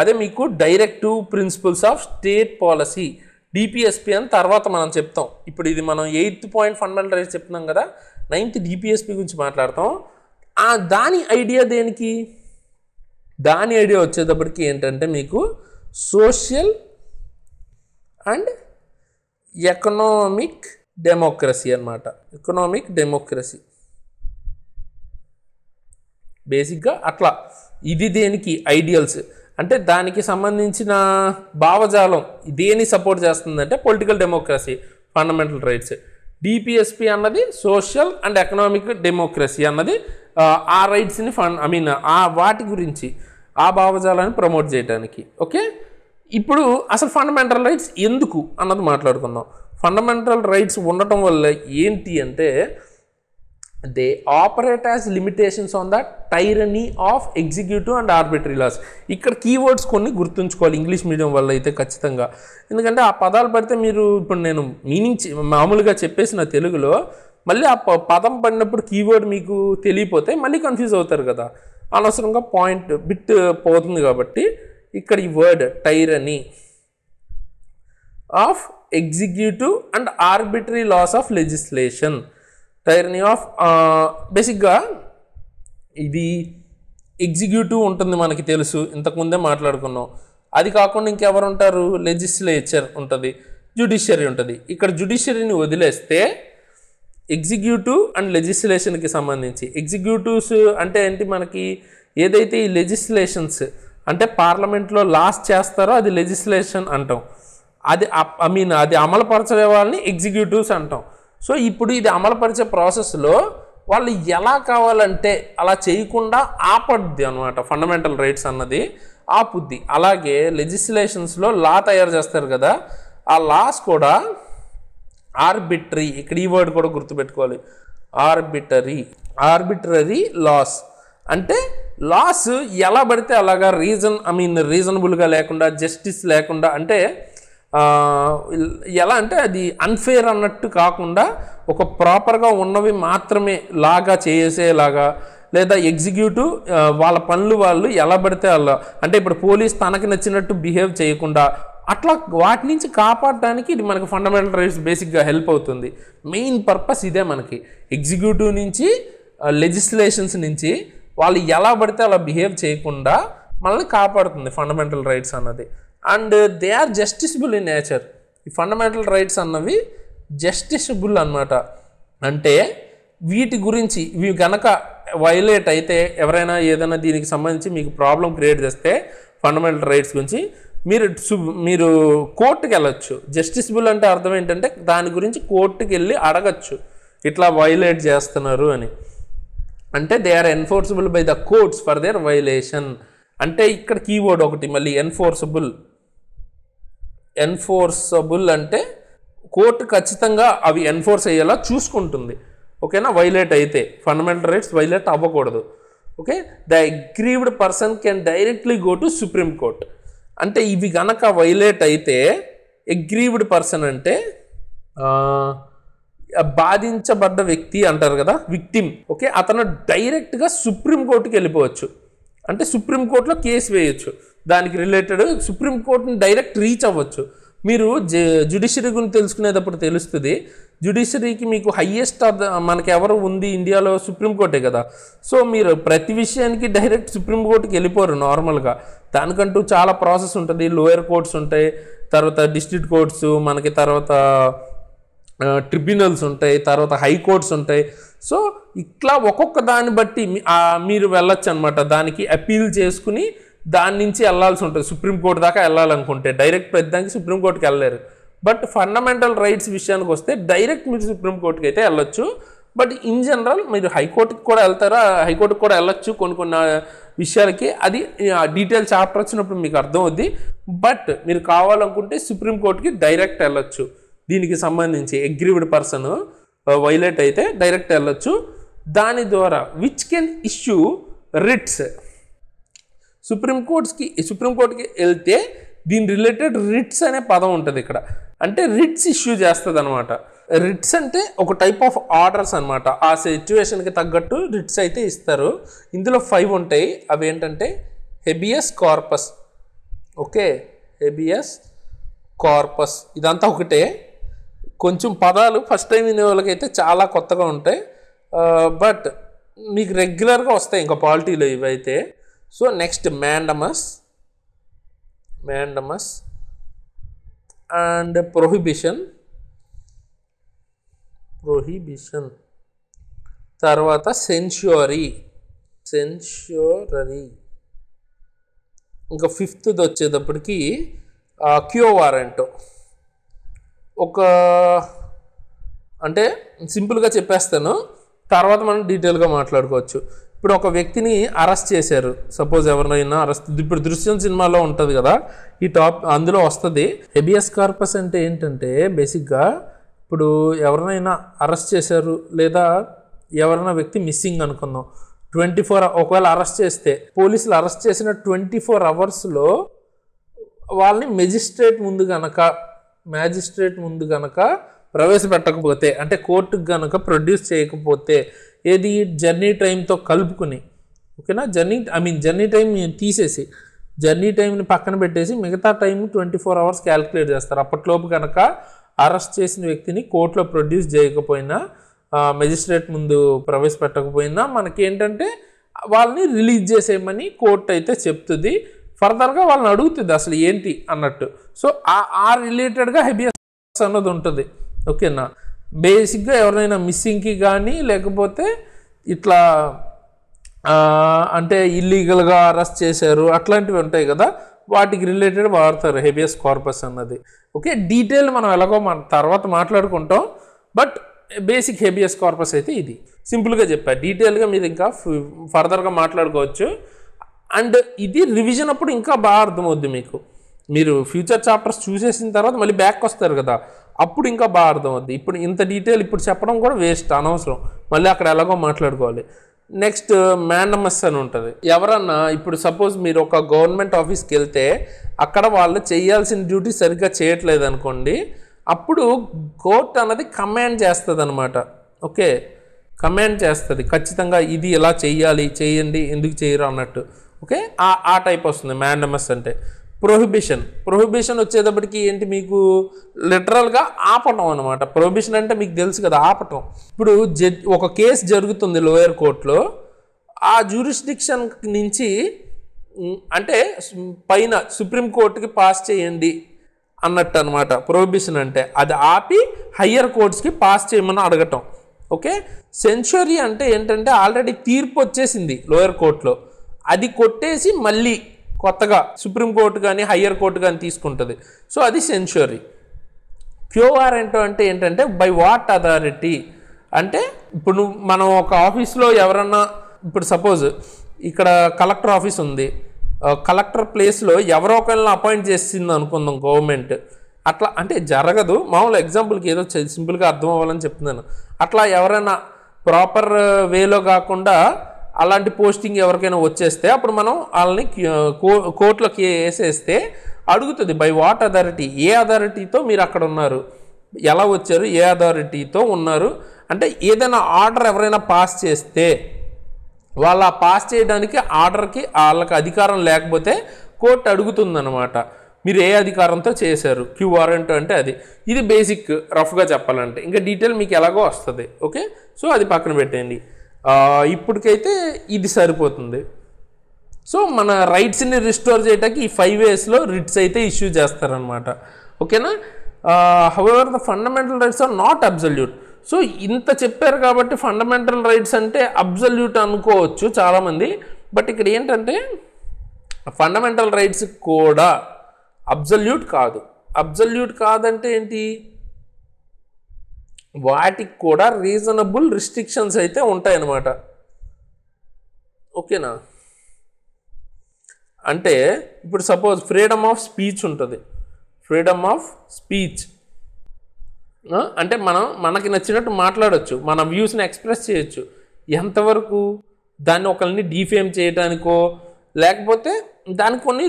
అదే మీకు directive principles of state policy, DPSP అని తర్వాత మనం చెప్తాం. ఇప్పుడు ఇది మనం 8th పాయింట్ ఫండమెంటల్ రైట్స్ చెప్తున్నాం కదా, 9th డిపిఎస్పి గురించి మాట్లాడతాం. దాని ఐడియా దేనికి, దాని ఐడియా వచ్చేటప్పటికి ఏంటంటే మీకు సోషల్ అండ్ ఎకనామిక్ డెమోక్రసీ అన్నమాట. ఎకనామిక్ డెమోక్రసీ బేసిక్గా అట్లా. ఇది దేనికి ఐడియల్స్ అంటే దానికి సంబంధించిన భావజాలం దేని సపోర్ట్ చేస్తుందంటే political democracy, fundamental rights. DPSP అన్నది సోషల్ అండ్ ఎకనామిక్ డెమోక్రసీ అన్నది ఆ రైట్స్ని ఆ వాటి గురించి ఆ భావజాలాన్ని ప్రమోట్ చేయడానికి. ఓకే, ఇప్పుడు అసలు ఫండమెంటల్ రైట్స్ ఎందుకు అన్నది మాట్లాడుకుందాం. ఫండమెంటల్ రైట్స్ ఉండటం వల్ల ఏంటి అంటే they operate as limitations on the tyranny of executive and arbitrary laws. ఇక్కడ కీవర్డ్స్ కొన్ని గుర్తుంచుకోవాలి ఇంగ్లీష్ మీడియం వల్ల అయితే ఖచ్చితంగా. ఎందుకంటే ఆ పదాలు పడితే మీరు ఇప్పుడు నేను మీనింగ్ మామూలుగా చెప్పేసిన తెలుగులో మళ్ళీ ఆ పదం పడినప్పుడు కీవర్డ్ మీకు తెలియపోతే మళ్ళీ కన్ఫ్యూజ్ అవుతారు కదా, అనవసరంగా పాయింట్ బిట్ పోతుంది. కాబట్టి ఇక్కడ ఈ word tyranny of executive and arbitrary laws of legislation. Tyranny of బేసిక్గా ఇది ఎగ్జిక్యూటివ్ ఉంటుంది మనకి తెలుసు, ఇంతకుముందే మాట్లాడుకున్నాం. అది కాకుండా ఇంకెవరు ఉంటారు, లెజిస్లేచర్ ఉంటుంది, జ్యుడిషియరీ ఉంటుంది. ఇక్కడ జ్యుడిషియరీని వదిలేస్తే ఎగ్జిక్యూటివ్ అండ్ లెజిస్లేషన్కి సంబంధించి ఎగ్జిక్యూటివ్స్ అంటే ఏంటి, మనకి ఏదైతే ఈ లెజిస్లేషన్స్ అంటే పార్లమెంట్లో లాస్ చేస్తారో అది లెజిస్లేషన్ అంటాం. అది అది అమలుపరచే వాళ్ళని ఎగ్జిక్యూటివ్స్ అంటాం. సో ఇప్పుడు ఇది అమలుపరిచే ప్రాసెస్లో వాళ్ళు ఎలా కావాలంటే అలా చేయకుండా ఆపద్ది అనమాట. ఫండమెంటల్ రైట్స్ అన్నది ఆపుద్ది. అలాగే లెజిస్లేషన్స్లో లా తయారు చేస్తారు కదా, ఆ లాస్ కూడా ఆర్బిటరీ, ఇక్కడ ఈ వర్డ్ కూడా గుర్తుపెట్టుకోవాలి, ఆర్బిటరీ లాస్ అంటే లాస్ ఎలా పడితే అలాగా రీజనబుల్గా లేకుండా, జస్టిస్ లేకుండా, అంటే ఎలా అంటే అది అన్ఫేర్ అన్నట్టు కాకుండా ఒక ప్రాపర్గా ఉన్నవి మాత్రమే లాగా చేసేలాగా, లేదా ఎగ్జిక్యూటివ్ వాళ్ళ పనులు వాళ్ళు ఎలా పడితే అలా, అంటే ఇప్పుడు పోలీస్ తనకి నచ్చినట్టు బిహేవ్ చేయకుండా అట్లా వాటి నుంచి కాపాడడానికి ఇది మనకి ఫండమెంటల్ రైట్స్ బేసిక్గా హెల్ప్ అవుతుంది. మెయిన్ పర్పస్ ఇదే మనకి. ఎగ్జిక్యూటివ్ నుంచి లెజిస్లేషన్స్ నుంచి వాళ్ళు ఎలా పడితే అలా బిహేవ్ చేయకుండా మనల్ని కాపాడుతుంది ఫండమెంటల్ రైట్స్ అన్నది. And they are justiciable in nature. ఈ ఫండమెంటల్ రైట్స్ అన్నవి జస్టిసబుల్ అన్నమాట. అంటే వీటి గురించి ఇవి కనుక వైలేట్ అయితే, ఎవరైనా ఏదైనా దీనికి సంబంధించి మీకు ప్రాబ్లం క్రియేట్ చేస్తే ఫండమెంటల్ రైట్స్ గురించి మీరు కోర్టుకి వెళ్ళచ్చు. జస్టిసబుల్ అంటే అర్థం ఏంటంటే దాని గురించి కోర్టుకి వెళ్ళి అడగచ్చు, ఇట్లా వైలేట్ చేస్తున్నారు అని. అంటే they are enforceable by the courts for their violation. అంటే ఇక్కడ కీవర్డ్ ఒకటి మళ్ళీ ఎన్ఫోర్సబుల్ అంటే కోర్టు ఖచ్చితంగా అవి ఎన్ఫోర్స్ అయ్యేలా చూసుకుంటుంది. ఓకేనా, వైలేట్ అయితే ఫండమెంటల్ రైట్స్ వైలేట్ అవ్వకూడదు. Okay, the aggrieved person can directly go to supreme court. అంటే ఇవి గనక వైలేట్ అయితే అగ్రీవ్డ్ పర్సన్ అంటే బాధించబడ్డ వ్యక్తి అంటారు కదా, విక్టిమ్. ఓకే, అతను డైరెక్ట్గా సుప్రీంకోర్టుకి వెళ్ళిపోవచ్చు. అంటే సుప్రీంకోర్టులో కేసు వేయచ్చు, దానికి రిలేటెడ్ సుప్రీంకోర్టుని డైరెక్ట్ రీచ్ అవ్వచ్చు. మీరు జ్యుడిషియరీ గురించి తెలుసుకునేటప్పుడు తెలుస్తుంది. జ్యుడిషియరీకి మీకు హయ్యెస్ట్ మనకి ఎవరు ఉంది ఇండియాలో, సుప్రీంకోర్టే కదా. సో మీరు ప్రతి విషయానికి డైరెక్ట్ సుప్రీంకోర్టుకి వెళ్ళిపోరు నార్మల్గా. దానికంటూ చాలా ప్రాసెస్ ఉంటుంది. లోయర్ కోర్ట్స్ ఉంటాయి, తర్వాత డిస్ట్రిక్ట్ కోర్ట్స్ మనకి, తర్వాత ట్రిబ్యునల్స్ ఉంటాయి, తర్వాత హైకోర్ట్స్ ఉంటాయి. సో ఇట్లా ఒక్కొక్క దాన్ని బట్టి మీరు వెళ్ళొచ్చు అనమాట. దానికి అపీల్ చేసుకుని దాని నుంచి వెళ్ళాల్సి ఉంటుంది. సుప్రీంకోర్టు దాకా వెళ్ళాలనుకుంటే డైరెక్ట్ పెద్దానికి సుప్రీంకోర్టుకి వెళ్ళలేరు. బట్ ఫండమెంటల్ రైట్స్ విషయానికి వస్తే డైరెక్ట్ మీరు సుప్రీంకోర్టుకి అయితే వెళ్ళొచ్చు. బట్ ఇన్ జనరల్ మీరు హైకోర్టుకి కూడా వెళ్తారా, హైకోర్టుకి కూడా వెళ్ళొచ్చు కొన్ని విషయాలకి. అది డీటెయిల్ చాప్టర్ వచ్చినప్పుడు మీకు అర్థం అవుద్ది. బట్ మీరు కావాలనుకుంటే సుప్రీంకోర్టుకి డైరెక్ట్ వెళ్ళొచ్చు. దీనికి సంబంధించి అగ్రీవ్డ్ పర్సన్ వైలేట్ అయితే డైరెక్ట్ వెళ్ళొచ్చు. దాని ద్వారా విచ్ కెన్ ఇష్యూ రిట్స్. సుప్రీంకోర్టుకి వెళ్తే దీని రిలేటెడ్ రిట్స్ అనే పదం ఉంటుంది ఇక్కడ. అంటే రిట్స్ ఇష్యూ చేస్తుంది అనమాట. రిట్స్ అంటే ఒక టైప్ ఆఫ్ ఆర్డర్స్ అనమాట. ఆ సిచ్యువేషన్కి తగ్గట్టు రిట్స్ అయితే ఇస్తారు. ఇందులో 5 ఉంటాయి. అవి ఏంటంటే habeas corpus. Okay, habeas corpus ఇదంతా ఒకటే. కొంచెం పదాలు ఫస్ట్ టైం వినే వాళ్ళకైతే చాలా కొత్తగా ఉంటాయి. బట్ మీకు రెగ్యులర్గా వస్తాయి ఇంకా పాలిటీలో ఇవైతే. So next mandamus and prohibition, తర్వాత సెన్ష్యూరీ, సెన్షరీ. ఇంకా ఫిఫ్త్ది వచ్చేటప్పటికి క్యో వారెంటో. ఒక అంటే సింపుల్గా చెప్పేస్తాను, తర్వాత మనం డీటెయిల్గా మాట్లాడుకోవచ్చు. ఇప్పుడు ఒక వ్యక్తిని అరెస్ట్ చేశారు, సపోజ్ ఎవరినైనా అరెస్ట్, ఇప్పుడు దృశ్యం సినిమాలో ఉంటుంది కదా ఈ అందులో వస్తుంది. హెబియస్ కార్పస్ అంటే ఏంటంటే బేసిక్గా ఇప్పుడు ఎవరినైనా అరెస్ట్ చేశారు లేదా ఎవరైనా వ్యక్తి మిస్సింగ్ అనుకుందాం, 24 ఒకవేళ అరెస్ట్ చేస్తే పోలీసులు అరెస్ట్ చేసిన 24 అవర్స్లో వాళ్ళని మ్యాజిస్ట్రేట్ ముందు గనక ప్రవేశపెట్టకపోతే, అంటే కోర్టుకు గనక ప్రొడ్యూస్ చేయకపోతే, ఏది జర్నీ టైంతో కలుపుకుని, ఓకేనా, జర్నీ టైం తీసేసి జర్నీ టైంని పక్కన పెట్టేసి మిగతా టైం 24 అవర్స్ క్యాలిక్యులేట్ చేస్తారు. అప్పట్లోపు కనుక అరెస్ట్ చేసిన వ్యక్తిని కోర్టులో ప్రొడ్యూస్ చేయకపోయినా, మెజిస్ట్రేట్ ముందు ప్రవేశపెట్టకపోయినా మనకేంటంటే వాళ్ళని రిలీజ్ చేసేయమని కోర్టు అయితే చెప్తుంది. ఫర్దర్గా వాళ్ళని అడుగుతుంది అసలు ఏంటి అన్నట్టు. సో ఆ రిలేటెడ్గా హెబియస్ అన్నది ఉంటుంది, ఓకేనా. బేసిక్గా ఎవరైనా మిస్సింగ్కి కానీ లేకపోతే ఇట్లా అంటే ఇల్లీగల్గా అరెస్ట్ చేశారు అట్లాంటివి ఉంటాయి కదా, వాటికి రిలేటెడ్ వాడతారు హెబియస్ కార్పస్ అన్నది. ఓకే, డీటెయిల్ మనం ఎలాగో తర్వాత మాట్లాడుకుంటాం, బట్ బేసిక్ హెబియస్ కార్పస్ అయితే ఇది. సింపుల్గా చెప్పా, డీటెయిల్గా మీరు ఇంకా ఫర్దర్గా మాట్లాడుకోవచ్చు. అండ్ ఇది రివిజన్ అప్పుడు ఇంకా బాగా అర్థమవుద్ది మీకు. మీరు ఫ్యూచర్ చాప్టర్స్ చూసేసిన తర్వాత మళ్ళీ బ్యాక్ వస్తారు కదా, అప్పుడు ఇంకా బాగా అర్థమవుద్ది. ఇప్పుడు ఇంత డీటెయిల్ ఇప్పుడు చెప్పడం కూడా వేస్ట్, అనవసరం, మళ్ళీ అక్కడ ఎలాగో మాట్లాడుకోవాలి. నెక్స్ట్ మ్యాండమస్ అని ఉంటుంది. ఎవరన్నా ఇప్పుడు సపోజ్ మీరు ఒక గవర్నమెంట్ ఆఫీస్కి వెళ్తే అక్కడ వాళ్ళు చేయాల్సిన డ్యూటీ సరిగ్గా చేయట్లేదు అనుకోండి, అప్పుడు కోర్ట్ అన్నది కమాండ్ చేస్తుంది అనమాట. ఓకే, కమాండ్ చేస్తుంది ఖచ్చితంగా ఇది ఎలా చేయండి, ఎందుకు చేయరు అన్నట్టు. ఓకే, ఆ టైప్ వస్తుంది మ్యాండమస్ అంటే. ప్రొహిబిషన్ వచ్చేటప్పటికి ఏంటి, మీకు లిటరల్గా ఆపటం అనమాట. ప్రొహిబిషన్ అంటే మీకు తెలుసు కదా, ఆపటం. ఇప్పుడు ఒక కేసు జరుగుతుంది లోయర్ కోర్టులో, ఆ జ్యూరిస్డిక్షన్ నుంచి అంటే పైన సుప్రీంకోర్టుకి పాస్ చేయండి అన్నట్టు అనమాట ప్రొహిబిషన్ అంటే. అది ఆపి హయ్యర్ కోర్ట్స్కి పాస్ చేయమని అడగటం. ఓకే, సెన్షరీ అంటే ఏంటంటే ఆల్రెడీ తీర్పు వచ్చేసింది లోయర్ కోర్టులో, అది కొట్టేసి మళ్ళీ కొత్తగా సుప్రీంకోర్టు కానీ హయ్యర్ కోర్టు కానీ తీసుకుంటుంది. సో అది సెన్షరీ. క్యో వారెంటో అంటే ఏంటంటే బై వాట్ అథారిటీ అంటే, ఇప్పుడు మనం ఒక ఆఫీస్లో ఎవరన్నా, ఇప్పుడు సపోజ్ ఇక్కడ కలెక్టర్ ఆఫీస్ ఉంది, కలెక్టర్ ప్లేస్లో ఎవరో ఒకరిని అపాయింట్ చేసింది అనుకుందాం గవర్నమెంట్. అట్లా అంటే జరగదు, మామూలు ఎగ్జాంపుల్కి ఏదో సింపుల్గా అర్థం అవ్వాలని చెప్తున్నాను. అట్లా ఎవరైనా ప్రాపర్ వేలో కాకుండా అలాంటి పోస్టింగ్ ఎవరికైనా వచ్చేస్తే అప్పుడు మనం వాళ్ళని కోర్టులోకి వేసేస్తే అడుగుతుంది బై వాట్ అథారిటీ, ఏ అథారిటీతో మీరు అక్కడ ఉన్నారు, ఎలా వచ్చారు, ఏ అథారిటీతో ఉన్నారు అంటే. ఏదైనా ఆర్డర్ ఎవరైనా పాస్ చేస్తే వాళ్ళ పాస్ చేయడానికి ఆర్డర్కి వాళ్ళకి అధికారం లేకపోతే కోర్టు అడుగుతుందన్నమాట, మీరు ఏ అధికారంతో చేశారు. క్యూ వారెంట్ అంటే అది. ఇది బేసిక్ రఫ్గా చెప్పాలంటే, ఇంకా డీటెయిల్ మీకు ఎలాగో వస్తుంది. ఓకే, సో అది పక్కన పెట్టండి. ఇప్పటికైతే ఇది సరిపోతుంది. సో మన రైట్స్ని రిస్టోర్ చేయడానికి ఈ 5 waysలో రిట్స్ అయితే ఇష్యూ చేస్తారనమాట. ఓకేనా. However the fundamental rights are not absolute. So ఇంత చెప్పారు కాబట్టి ఫండమెంటల్ రైట్స్ అంటే అబ్సల్యూట్ అనుకోవచ్చు చాలామంది, బట్ ఇక్కడ ఏంటంటే ఫండమెంటల్ రైట్స్ కూడా అబ్సల్యూట్ కాదు. అబ్సల్యూట్ కాదంటే ఏంటి, వాటికి కూడా రీజనబుల్ రిస్ట్రిక్షన్స్ అయితే ఉంటాయన్నమాట. ఓకేనా. అంటే ఇప్పుడు సపోజ్ ఫ్రీడమ్ ఆఫ్ స్పీచ్ ఉంటుంది. ఫ్రీడమ్ ఆఫ్ స్పీచ్ అంటే మనకి నచ్చినట్టు మాట్లాడచ్చు, మన వ్యూస్ని ఎక్స్ప్రెస్ చేయొచ్చు. ఎంతవరకు దాన్ని ఒకరిని డిఫేమ్ చేయడానికో లేకపోతే దానికి కొన్ని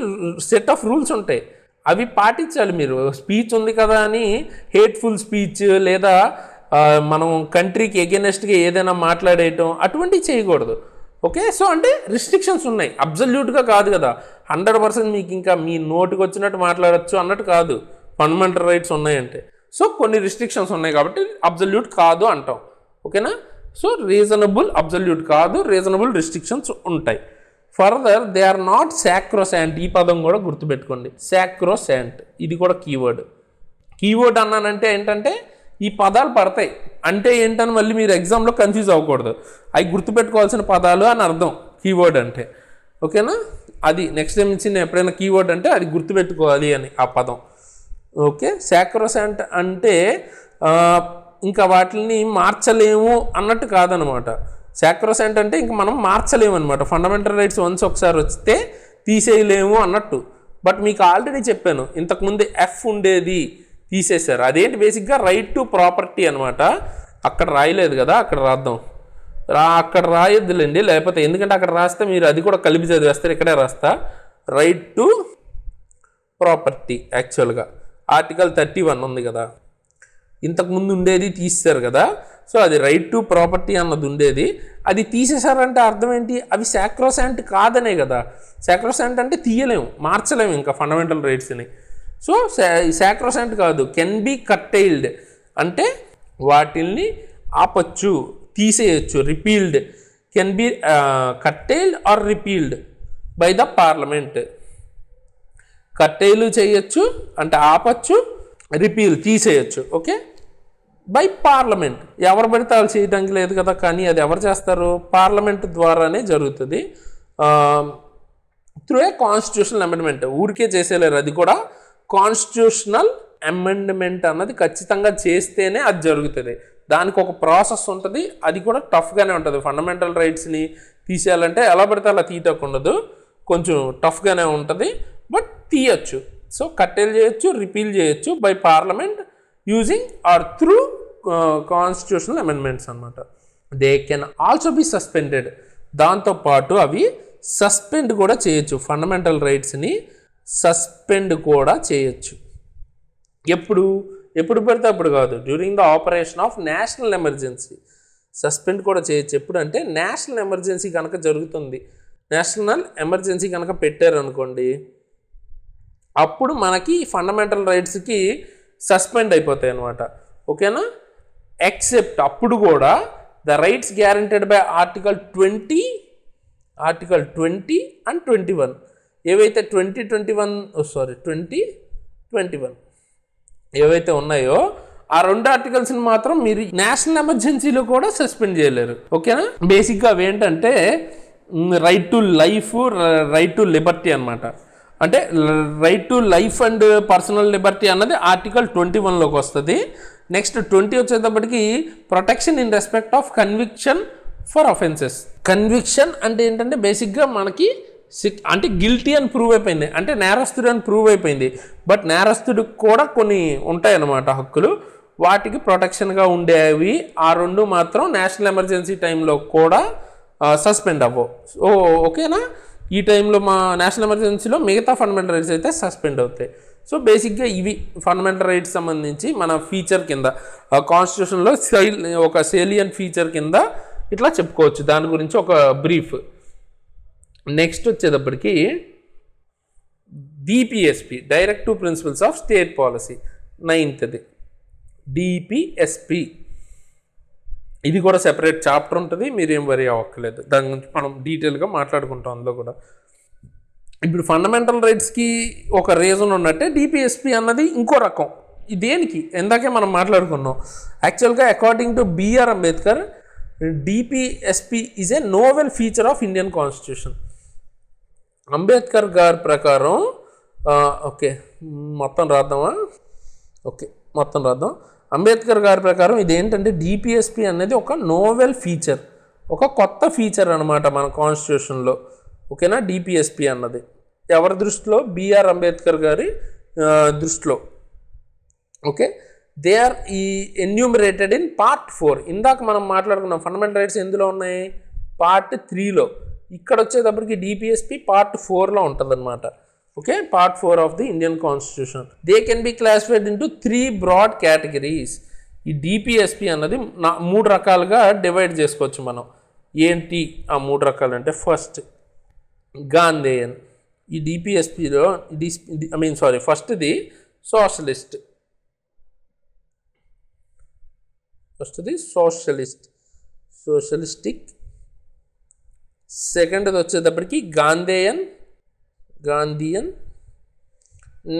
సెట్ ఆఫ్ రూల్స్ ఉంటాయి, అవి పాటించాలి మీరు. స్పీచ్ ఉంది కదా అని హేట్ఫుల్ స్పీచ్ లేదా మనం కంట్రీకి ఎగెనెస్ట్గా ఏదైనా మాట్లాడేయటం అటువంటివి చేయకూడదు. ఓకే, సో అంటే రిస్ట్రిక్షన్స్ ఉన్నాయి, అబ్సల్యూట్గా కాదు కదా. 100% మీకు ఇంకా మీ నోటికి వచ్చినట్టు మాట్లాడచ్చు అన్నట్టు కాదు. ఫండమెంటల్ రైట్స్ ఉన్నాయంటే సో కొన్ని రిస్ట్రిక్షన్స్ ఉన్నాయి కాబట్టి అబ్సల్యూట్ కాదు అంటాం. ఓకేనా. సో రీజనబుల్ అబ్సల్యూట్ కాదు, రీజనబుల్ రిస్ట్రిక్షన్స్ ఉంటాయి. Further they are not sacrosanct. ఈ పదం కూడా గుర్తుపెట్టుకోండి, సాక్రోశాంట్. ఇది కూడా కీవర్డ్ అన్నానంటే ఏంటంటే ఈ పదాలు పడతాయి అంటే ఏంటని మళ్ళీ మీరు ఎగ్జామ్లో కన్ఫ్యూజ్ అవ్వకూడదు. అవి గుర్తుపెట్టుకోవాల్సిన పదాలు అని అర్థం. కీవర్డ్ అంటే, ఓకేనా? అది నెక్స్ట్ టైం ఇచ్చిన ఎప్పుడైనా కీవర్డ్ అంటే అది గుర్తుపెట్టుకోవాలి అని ఆ పదం. ఓకే, సాక్రోసాంట్ అంటే ఇంకా వాటిని మార్చలేము అన్నట్టు కాదనమాట. సాక్రోసాంట్ అంటే ఇంక మనం మార్చలేము అనమాట. ఫండమెంటల్ రైట్స్ వన్స్ ఒకసారి వస్తే తీసేయలేము అన్నట్టు. బట్ మీకు ఆల్రెడీ చెప్పాను, ఇంతకుముందు ఎఫ్ ఉండేది తీసేశారు. అదేంటి, బేసిక్గా రైట్ టు ప్రాపర్టీ అనమాట. అక్కడ రాయలేదు కదా, అక్కడ రాద్దాం. అక్కడ రాయొద్దులేండి, లేకపోతే ఎందుకంటే అక్కడ రాస్తే మీరు అది కూడా కలిపి చదివేస్తారు. ఇక్కడే రాస్తా, రైట్ టు ప్రాపర్టీ. యాక్చువల్గా ఆర్టికల్ 31 ఉంది కదా, ఇంతకుముందు ఉండేది తీసేశారు కదా. సో అది రైట్ టు ప్రాపర్టీ అన్నది ఉండేది, అది తీసేశారంటే అర్థం ఏంటి, అవి సాక్రోసాంట్ కాదనే కదా. సాక్రోసాంట్ అంటే తీయలేము, మార్చలేము ఇంకా ఫండమెంటల్ రైట్స్ని. సో సాక్రోసాంట్ కాదు, కెన్ బి కట్టైల్డ్ అంటే వాటిల్ని ఆపచ్చు, తీసేయచ్చు. Repealed, can be curtailed or repealed by the parliament. Curtail చేయొచ్చు అంటే ఆపచ్చు, రిపీల్ తీసేయచ్చు. Okay, by parliament. ఎవరు పడితే వాళ్ళు చేయడానికి లేదు కదా, కానీ అది ఎవరు చేస్తారు, పార్లమెంట్ ద్వారానే జరుగుతుంది. Through a constitutional amendment. ఊరికే చేసేలేరు, అది కూడా కాన్స్టిట్యూషనల్ అమెండ్మెంట్ అన్నది ఖచ్చితంగా చేస్తేనే అది జరుగుతుంది. దానికి ఒక ప్రాసెస్ ఉంటుంది, అది కూడా టఫ్గానే ఉంటుంది. ఫండమెంటల్ రైట్స్ని తీసేయాలంటే ఎలా పడితే అలా తీయటకుండదు, కొంచెం టఫ్గానే ఉంటుంది, బట్ తీయచ్చు. సో కట్టెలు చేయొచ్చు, రిపీల్ చేయొచ్చు by parliament using or through constitutional amendments అనమాట. They can also be suspended. దాంతోపాటు అవి సస్పెండ్ కూడా చేయొచ్చు. ఫండమెంటల్ రైట్స్ని సస్పెండ్ కూడా చేయొచ్చు. ఎప్పుడు పడితే అప్పుడు కాదు, during the operation of national emergency suspend కూడా చేయొచ్చు. ఎప్పుడు అంటే నేషనల్ ఎమర్జెన్సీ కనుక జరుగుతుంది, నేషనల్ ఎమర్జెన్సీ కనుక పెట్టారనుకోండి, అప్పుడు మనకి ఫండమెంటల్ రైట్స్కి సస్పెండ్ అయిపోతాయి అన్నమాట. ఓకేనా? ఎక్సెప్ట్ అప్పుడు కూడా the rights guaranteed by article 20 and 21 ఏవైతే 2021 ఏవైతే ఉన్నాయో ఆ రెండు ఆర్టికల్స్ని మాత్రం మీరు నేషనల్ ఎమర్జెన్సీలో కూడా సస్పెండ్ చేయలేరు. ఓకేనా? బేసిక్గా అవి ఏంటంటే right to life, right to Liberty అనమాట. అంటే right to life and personal Liberty అన్నది ఆర్టికల్ 21లోకి వస్తుంది. నెక్స్ట్ 20 వచ్చేటప్పటికి protection in respect of conviction for offences. Conviction అంటే ఏంటంటే బేసిక్గా మనకి అంటే గిల్టీ అని ప్రూవ్ అయిపోయింది, అంటే నేరస్తుడు అని ప్రూవ్ అయిపోయింది. బట్ నేరస్తుడికి కూడా కొన్ని ఉంటాయన్నమాట హక్కులు, వాటికి ప్రొటెక్షన్గా ఉండేవి. ఆ రెండు మాత్రం నేషనల్ ఎమర్జెన్సీ టైంలో కూడా సస్పెండ్ అవ్వవు. ఓకేనా? ఈ టైంలో మా నేషనల్ ఎమర్జెన్సీలో మిగతా ఫండమెంటల్ రైట్స్ అయితే సస్పెండ్ అవుతాయి. సో బేసిక్గా ఇవి ఫండమెంటల్ రైట్స్ సంబంధించి మన ఫీచర్ కింద కాన్స్టిట్యూషన్లో ఒక సేలియన్ ఫీచర్ కింద ఇట్లా చెప్పుకోవచ్చు. దాని గురించి ఒక బ్రీఫ్. నెక్స్ట్ వచ్చేటప్పటికి DPSP, directive principles of state policy, 9th DPSP. ఇది కూడా సెపరేట్ చాప్టర్ ఉంటుంది, మీరేం వరీ అవ్వక్కర్లేదు, దాని గురించి మనం డీటెయిల్గా మాట్లాడుకుంటాం అందులో కూడా. ఇప్పుడు ఫండమెంటల్ రైట్స్కి ఒక రీజన్ ఉన్నట్టే డిపిఎస్పి అన్నది ఇంకో రకం. దేనికి ఇందాకే మనం మాట్లాడుకున్నాం. యాక్చువల్గా according to B R Ambedkar, DPSP is a novel feature of Indian constitution. Ambedkar గారి ప్రకారం ఓకే మొత్తం రాద్దాం. అంబేద్కర్ గారి ప్రకారం ఇదేంటంటే డిపిఎస్పి అనేది ఒక నోవెల్ ఫీచర్, ఒక కొత్త ఫీచర్ అనమాట మన కాన్స్టిట్యూషన్లో. ఓకేనా? డిపిఎస్పి అన్నది ఎవరి దృష్టిలో, బిఆర్ అంబేద్కర్ గారి దృష్టిలో. Okay, they are enumerated in part 4. ఇందాక మనం మాట్లాడుకున్నాం ఫండమెంటల్ రైట్స్ ఎందులో ఉన్నాయి, పార్ట్ 3లో. ఇక్కడ వచ్చేటప్పటికి డిపిఎస్పి పార్ట్ 4లో ఉంటుంది అనమాట. Okay, part 4 of the Indian constitution. They can be classified into 3 broad categories. ఈ డిపిఎస్పి అన్నది 3 రకాలుగా డివైడ్ చేసుకోవచ్చు మనం. ఏంటి ఆ 3 రకాలు అంటే, ఫస్ట్ గాంధేయన్. ఈ డిపిఎస్పిలో ఫస్ట్ది సోషలిస్ట్. సోషలిస్టిక్. సెకండ్ది వచ్చేటప్పటికి గాంధేయన్.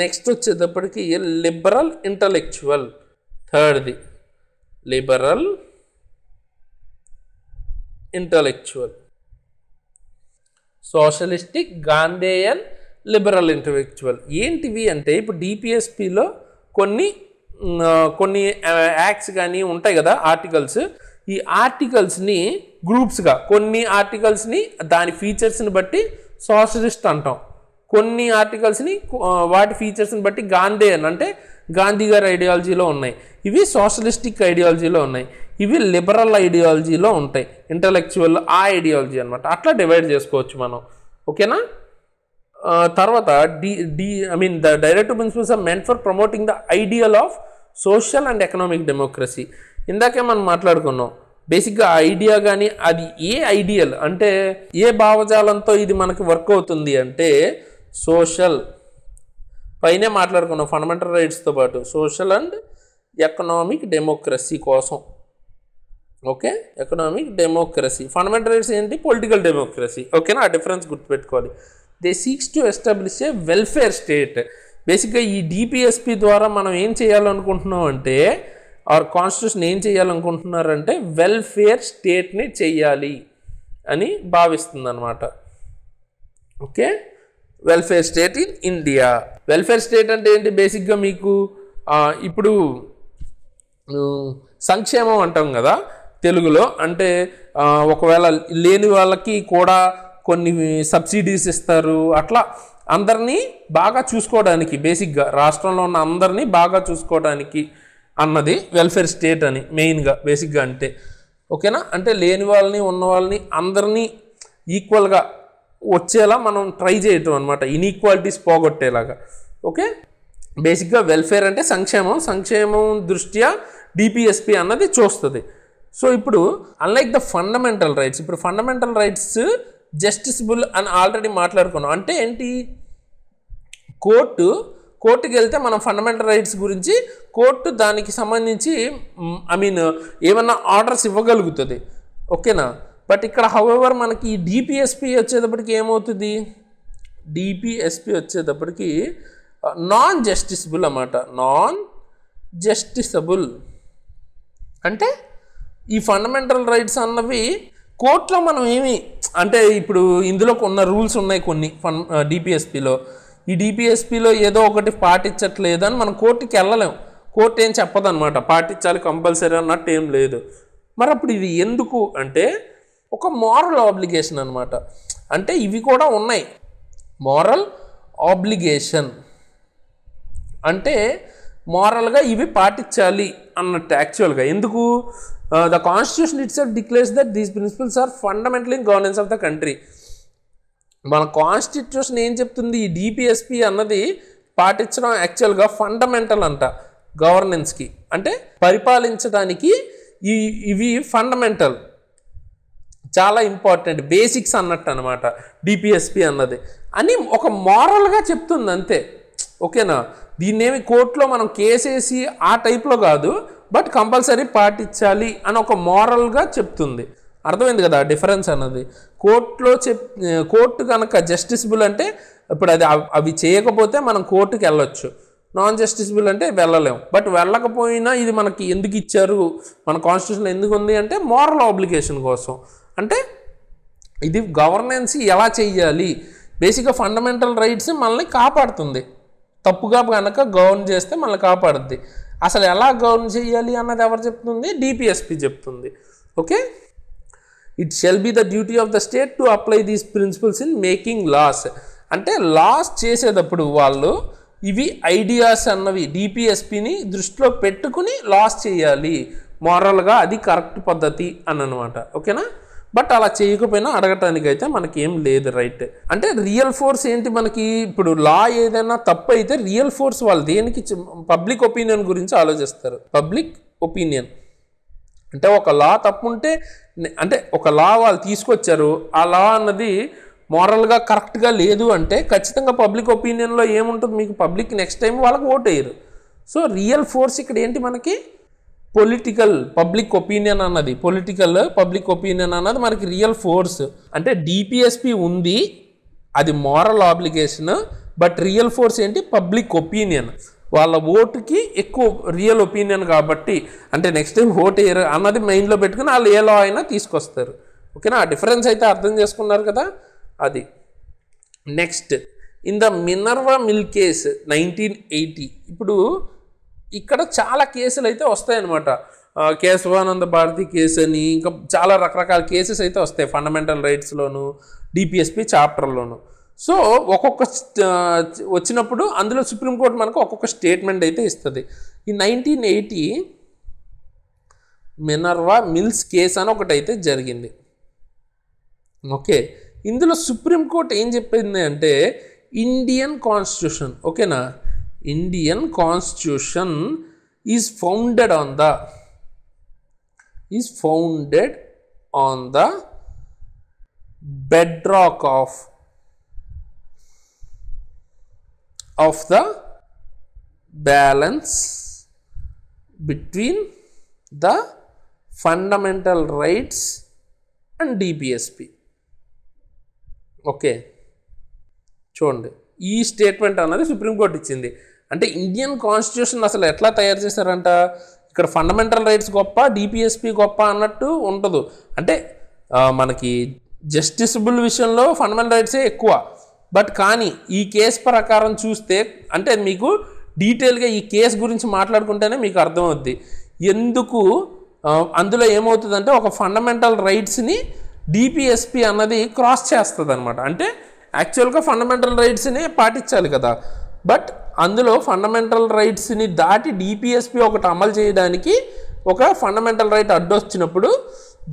నెక్స్ట్ వచ్చేటప్పటికి లిబరల్ ఇంటలెక్చువల్. థర్డ్ది liberal intellectual. Socialistic, Gandhian, liberal intellectual. ఏంటివి అంటే ఇప్పుడు డిపిఎస్పిలో కొన్ని యాక్ట్స్ కానీ ఉంటాయి కదా, ఆర్టికల్స్. ఈ ఆర్టికల్స్ని గ్రూప్స్గా, కొన్ని ఆర్టికల్స్ని దాని ఫీచర్స్ని బట్టి సోషలిస్ట్ అంటాం, కొన్ని ఆర్టికల్స్ని వాటి ఫీచర్స్ని బట్టి గాంధేయన్ అంటే గాంధీ గారి ఐడియాలజీలో ఉన్నాయి, ఇవి సోషలిస్టిక్ ఐడియాలజీలో ఉన్నాయి, ఇవి లిబరల్ ఐడియాలజీలో ఉంటాయి, ఇంటలెక్చువల్ ఆ ఐడియాలజీ అనమాట. అట్లా డివైడ్ చేసుకోవచ్చు మనం. ఓకేనా. తర్వాత the directive principles are meant for promoting the ideal of social and economic democracy. ఇందాకే మనం మాట్లాడుకున్నాం బేసిక్గా ఐడియా కానీ అది ఏ ఐడియల్ అంటే ఏ భావజాలంతో ఇది మనకి వర్క్ అవుతుంది అంటే సోషల్ పైనే మాట్లాడుకున్నాం, ఫండమెంటల్ రైట్స్తో పాటు సోషల్ అండ్ ఎకనామిక్ డెమోక్రసీ కోసం. Okay, economic democracy. Fundamental rights ఏంటి? Political democracy. ఓకేనా, ఆ డిఫరెన్స్ గుర్తుపెట్టుకోవాలి. They seeks to establish a welfare state. బేసిక్గా ఈ డిపిఎస్పి ద్వారా మనం ఏం చేయాలనుకుంటున్నాం అంటే, ఆర్ కాన్స్టిట్యూషన్ ఏం చేయాలనుకుంటున్నారంటే వెల్ఫేర్ స్టేట్ని చెయ్యాలి అని భావిస్తుంది అనమాట. Okay, welfare state in India. Welfare state అంటే ఏంటి? బేసిక్గా మీకు ఇప్పుడు సంక్షేమం అంటాం కదా తెలుగులో, అంటే ఒకవేళ లేని వాళ్ళకి కూడా కొన్ని సబ్సిడీస్ ఇస్తారు, అట్లా అందరినీ బాగా చూసుకోవడానికి, బేసిక్గా రాష్ట్రంలో ఉన్న అందరినీ బాగా చూసుకోవడానికి అన్నది వెల్ఫేర్ స్టేట్ అని మెయిన్గా బేసిక్గా అంటే. ఓకేనా, అంటే లేని వాళ్ళని ఉన్న వాళ్ళని అందరినీ ఈక్వల్గా వచ్చేలా మనం ట్రై చేయటం అనమాట, ఇన్ఈక్వాలిటీస్ పోగొట్టేలాగా. ఓకే, బేసిక్గా వెల్ఫేర్ అంటే సంక్షేమం దృష్ట్యా డిపిఎస్పి అన్నది చూస్తుంది. సో ఇప్పుడు అన్లైక్ ద ఫండమెంటల్ రైట్స్, ఇప్పుడు ఫండమెంటల్ రైట్స్ జస్టిసబుల్ అని ఆల్రెడీ మాట్లాడుకున్నాం. అంటే ఏంటి? కోర్టుకి వెళ్తే మనం ఫండమెంటల్ రైట్స్ గురించి కోర్టు దానికి సంబంధించి ఏమన్నా ఆర్డర్స్ ఇవ్వగలుగుతుంది. ఓకేనా, బట్ ఇక్కడ హౌఎవర్ మనకి ఈ డిపిఎస్పి వచ్చేటప్పటికి ఏమవుతుంది? డిపిఎస్పి వచ్చేటప్పటికి నాన్ జస్టిసబుల్ అన్నమాట. నాన్ జస్టిసబుల్ అంటే ఈ ఫండమెంటల్ రైట్స్ అన్నవి కోర్టులో మనం అంటే ఇప్పుడు ఇందులో ఉన్న రూల్స్ ఉన్నాయి కొన్ని డిపిఎస్పిలో. ఈ డిపిఎస్పిలో ఏదో ఒకటి పాటించట్లేదని మనం కోర్టుకి వెళ్ళలేం, కోర్టు ఏం చెప్పదన్నమాట, పాటించాలి కంపల్సరీ అన్నట్టు ఏం లేదు. మరి అప్పుడు ఇది ఎందుకు అంటే ఒక మారల్ ఆబ్లిగేషన్ అనమాట. అంటే ఇవి కూడా ఉన్నాయి, మారల్ ఆబ్లిగేషన్ అంటే మారల్గా ఇవి పాటించాలి అన్నట్టు యాక్చువల్గా. ఎందుకు? The constitution itself declares that these principles are fundamental in governance of the country. మన కాన్స్టిట్యూషన్ ఏం చెప్తుంది? ఈ డిపిఎస్పి అన్నది పాటించడం యాక్చువల్గా ఫండమెంటల్ అంట గవర్నెన్స్కి, అంటే పరిపాలించడానికి ఇవి ఫండమెంటల్, చాలా ఇంపార్టెంట్, బేసిక్స్ అన్నట్టు అనమాట డిపిఎస్పి అన్నది అని ఒక మారల్గా చెప్తుంది అంతే. ఓకేనా, దీన్నేమి కోర్టులో మనం కేసేసి ఆ టైప్లో కాదు, బట్ కంపల్సరీ పాటించాలి అని ఒక మారల్గా చెప్తుంది. అర్థమైంది కదా డిఫరెన్స్ అన్నది. కోర్టు కనుక జస్టిసబుల్ అంటే ఇప్పుడు అవి చేయకపోతే మనం కోర్టుకి వెళ్ళొచ్చు, నాన్ జస్టిసబుల్ అంటే వెళ్ళలేము. బట్ వెళ్ళకపోయినా ఇది మనకి ఎందుకు ఇచ్చారు, మన కాన్స్టిట్యూషన్ ఎందుకు ఉంది అంటే మారల్ ఆబ్లిగేషన్ కోసం. అంటే ఇది గవర్నెన్స్ ఎలా చెయ్యాలి, బేసిక్గా ఫండమెంటల్ రైట్స్ మనల్ని కాపాడుతుంది, తప్పుగా కనుక గవర్న్ చేస్తే మనల్ని కాపాడుద్ది. అసలు ఎలా గవర్న్ చేయాలి అన్నది ఎవరు చెప్తుంది? డిపిఎస్పి చెప్తుంది. Okay, it shall be the duty of the state to apply these principles in making laws. అంటే లాస్ చేసేటప్పుడు వాళ్ళు ఇవి ఐడియాస్ అన్నవి డిపిఎస్పిని దృష్టిలో పెట్టుకుని లాస్ చేయాలి, మారల్గా అది కరెక్ట్ పద్ధతి అని అనమాట. ఓకేనా, బట్ అలా చేయకపోయినా అడగటానికి అయితే మనకి ఏం లేదు రైట్. అంటే రియల్ ఫోర్స్ ఏంటి మనకి? ఇప్పుడు లా ఏదైనా తప్పు అయితే రియల్ ఫోర్స్ వాళ్ళు దేనికి? పబ్లిక్ ఒపీనియన్ గురించి ఆలోచిస్తారు. పబ్లిక్ ఒపీనియన్ అంటే ఒక లా తప్పు ఉంటే, అంటే ఒక లా వాళ్ళు తీసుకొచ్చారు, ఆ లా అన్నది మారల్గా కరెక్ట్గా లేదు అంటే ఖచ్చితంగా పబ్లిక్ ఒపీనియన్లో ఏముంటుంది మీకు? పబ్లిక్ నెక్స్ట్ టైం వాళ్ళకి ఓట్ వేయరు. సో రియల్ ఫోర్స్ ఇక్కడ ఏంటి మనకి? పబ్లిక్ ఒపీనియన్ అన్నది, పబ్లిక్ ఒపీనియన్ అన్నది మనకి రియల్ ఫోర్స్. అంటే డిపిఎస్పి ఉంది, అది moral obligation, but real force ఏంటి? Public opinion. వాళ్ళ ఓటుకి ఎక్కువ రియల్ ఒపీనియన్ కాబట్టి, అంటే నెక్స్ట్ టైం ఓట్ వేయరు అన్నది మైండ్లో పెట్టుకుని వాళ్ళు ఏ లా అయినా తీసుకొస్తారు. ఓకేనా, ఆ డిఫరెన్స్ అయితే అర్థం చేసుకున్నారు కదా. అది. Next in the Minerva mill case 1980. ఇప్పుడు ఇక్కడ చాలా కేసులు అయితే వస్తాయన్నమాట. కేశవానంద భారతి కేసు అని ఇంకా చాలా రకరకాల కేసెస్ అయితే వస్తాయి ఫండమెంటల్ రైట్స్లోను డిపిఎస్పి చాప్టర్లోను. సో ఒక్కొక్క వచ్చినప్పుడు అందులో సుప్రీంకోర్టు మనకు ఒక్కొక్క స్టేట్మెంట్ అయితే ఇస్తుంది. ఈ 1980 మినర్వా మిల్స్ కేసు అని ఒకటైతే జరిగింది. ఓకే, ఇందులో సుప్రీంకోర్టు ఏం చెప్పింది అంటే ఇండియన్ కాన్స్టిట్యూషన్, ఓకేనా, Indian constitution is founded on the bedrock of the balance between the fundamental rights and DPSP. Okay, చూడండి ఈ స్టేట్మెంట్ అన్నది సుప్రీంకోర్టు ఇచ్చింది. అంటే ఇండియన్ కాన్స్టిట్యూషన్ అసలు ఎట్లా తయారు చేశారంట, ఇక్కడ ఫండమెంటల్ రైట్స్ గొప్ప డిపిఎస్పి గొప్ప అన్నట్టు ఉండదు. అంటే మనకి జస్టిసబుల్ విషయంలో ఫండమెంటల్ రైట్సే ఎక్కువ. బట్ కానీ ఈ కేసు ప్రకారం చూస్తే అంటే మీకు డీటెయిల్గా ఈ కేసు గురించి మాట్లాడుకుంటేనే మీకు అర్థమవుద్ది ఎందుకు అందులో ఏమవుతుందంటే ఒక ఫండమెంటల్ రైట్స్ని డిపిఎస్పి అన్నది క్రాస్ చేస్తుంది అనమాట. అంటే యాక్చువల్గా ఫండమెంటల్ రైట్స్ని పాటించాలి కదా, బట్ అందులో ఫండమెంటల్ రైట్స్ని దాటి డిపిఎస్పి ఒకటి అమలు చేయడానికి ఒక ఫండమెంటల్ రైట్ అడ్డొచ్చినప్పుడు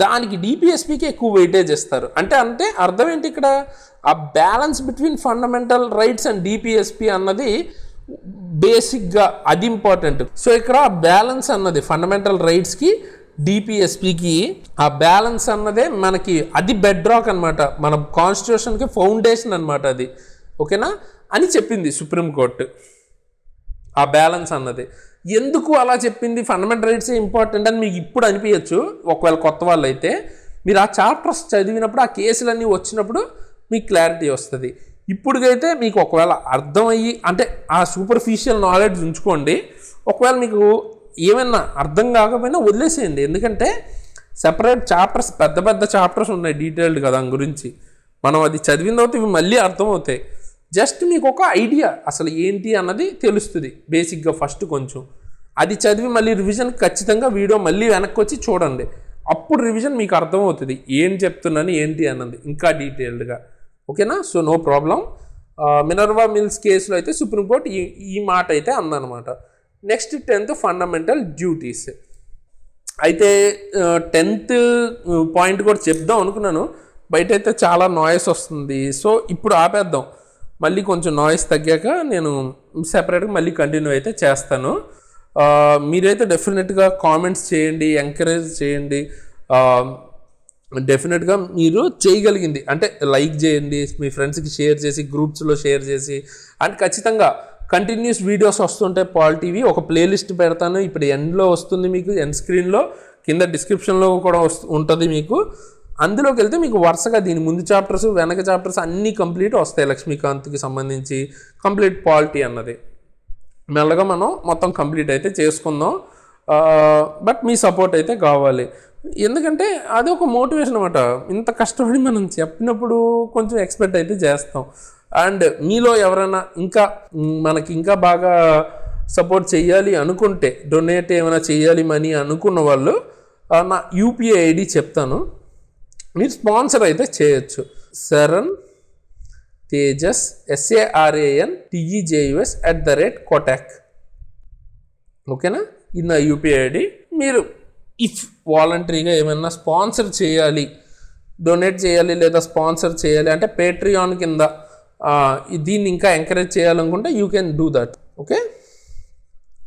దానికి డిపిఎస్పికి ఎక్కువ వెయిటేజ్ ఇస్తారు. అంటే అర్థం ఏంటి, ఇక్కడ ఆ balance between fundamental rights and DPSP అన్నది బేసిక్గా అది ఇంపార్టెంట్. సో ఇక్కడ ఆ బ్యాలెన్స్ అన్నది ఫండమెంటల్ రైట్స్కి డిపిఎస్పికి ఆ బ్యాలెన్స్ అన్నదే మనకి అది బెడ్ రాక్ అనమాట, మన కాన్స్టిట్యూషన్కి ఫౌండేషన్ అనమాట అది, ఓకేనా అని చెప్పింది సుప్రీంకోర్టు. ఆ బ్యాలెన్స్ అన్నది ఎందుకు అలా చెప్పింది, ఫండమెంటల్ రైట్స్ ఇంపార్టెంట్ అని మీకు ఇప్పుడు అనిపించచ్చు. ఒకవేళ కొత్త వాళ్ళు అయితే మీరు ఆ చాప్టర్స్ చదివినప్పుడు ఆ కేసులన్నీ వచ్చినప్పుడు మీకు క్లారిటీ వస్తుంది. ఇప్పుడుకైతే మీకు ఒకవేళ అర్థమయ్యి అంటే ఆ సూపర్ఫిషియల్ నాలెడ్జ్ ఉంచుకోండి. ఒకవేళ మీకు ఏమైనా అర్థం కాకపోయినా వదిలేసేయండి, ఎందుకంటే సెపరేట్ చాప్టర్స్ పెద్ద పెద్ద చాప్టర్స్ ఉన్నాయి డీటెయిల్డ్గా దాని గురించి. మనం అది చదివిన తర్వాత ఇవి మళ్ళీ అర్థమవుతాయి. జస్ట్ మీకు ఒక ఐడియా అసలు ఏంటి అన్నది తెలుస్తుంది బేసిక్గా. ఫస్ట్ కొంచెం అది చదివి మళ్ళీ రివిజన్ ఖచ్చితంగా వీడియో మళ్ళీ వెనక్కి వచ్చి చూడండి, అప్పుడు రివిజన్ మీకు అర్థమవుతుంది ఏం చెప్తున్నాను ఏంటి అన్నది ఇంకా డీటెయిల్డ్గా, ఓకేనా. So no problem. Minerva mills కేసులో అయితే సుప్రీంకోర్టు ఈ మాట అయితే అందనమాట. Next 10th fundamental duties. అయితే 10th పాయింట్ కూడా చెప్దాం అనుకున్నాను, బయట అయితే చాలా నాయిస్ వస్తుంది. సో ఇప్పుడు ఆపేద్దాం, మళ్ళీ కొంచెం నాయిస్ తగ్గాక నేను సెపరేట్గా మళ్ళీ కంటిన్యూ అయితే చేస్తాను. మీరైతే డెఫినెట్గా కామెంట్స్ చేయండి, ఎంకరేజ్ చేయండి. డెఫినెట్గా మీరు చేయగలిగింది అంటే లైక్ చేయండి, మీ ఫ్రెండ్స్కి షేర్ చేసి గ్రూప్స్లో షేర్ చేసి, అండ్ ఖచ్చితంగా కంటిన్యూస్ వీడియోస్ వస్తుంటాయి పాల్ టీవీ. ఒక ప్లేలిస్ట్ పెడతాను, ఇప్పుడు ఎండ్లో వస్తుంది మీకు, ఎండ్ స్క్రీన్లో కింద డిస్క్రిప్షన్లో కూడా ఉంటుంది మీకు. అందులోకి వెళ్తే మీకు వరుసగా దీని ముందు చాప్టర్స్ వెనక చాప్టర్స్ అన్నీ కంప్లీట్ వస్తాయి. లక్ష్మీకాంత్కి సంబంధించి కంప్లీట్ పాలిటీ అన్నది మెల్లగా మనం మొత్తం కంప్లీట్ అయితే చేసుకుందాం. బట్ మీ సపోర్ట్ అయితే కావాలి, ఎందుకంటే అది ఒక మోటివేషన్ అనమాట. ఇంత కష్టపడి మనం చెప్పినప్పుడు కొంచెం ఎక్స్పెక్ట్ అయితే చేస్తాం. అండ్ మీలో ఎవరైనా ఇంకా మనకి ఇంకా బాగా సపోర్ట్ చేయాలి అనుకుంటే, డొనేట్ ఏమైనా చేయాలి మనీ అనుకున్న వాళ్ళు నా యూపీఐ ఐడి చెప్తాను, మీరు స్పాన్సర్ అయితే చేయొచ్చు. శరణ్ తేజస్ SARANTEJUS@kotak, ఓకేనా. ఇది నా యూపీఐ ఐడి. మీరు ఇఫ్ వాలంటరీగా ఏమైనా స్పాన్సర్ చేయాలి, డొనేట్ చేయాలి లేదా స్పాన్సర్ చేయాలి అంటే పేట్రియాన్ కింద దీన్ని ఇంకా ఎంకరేజ్ చేయాలనుకుంటే you can do that, okay.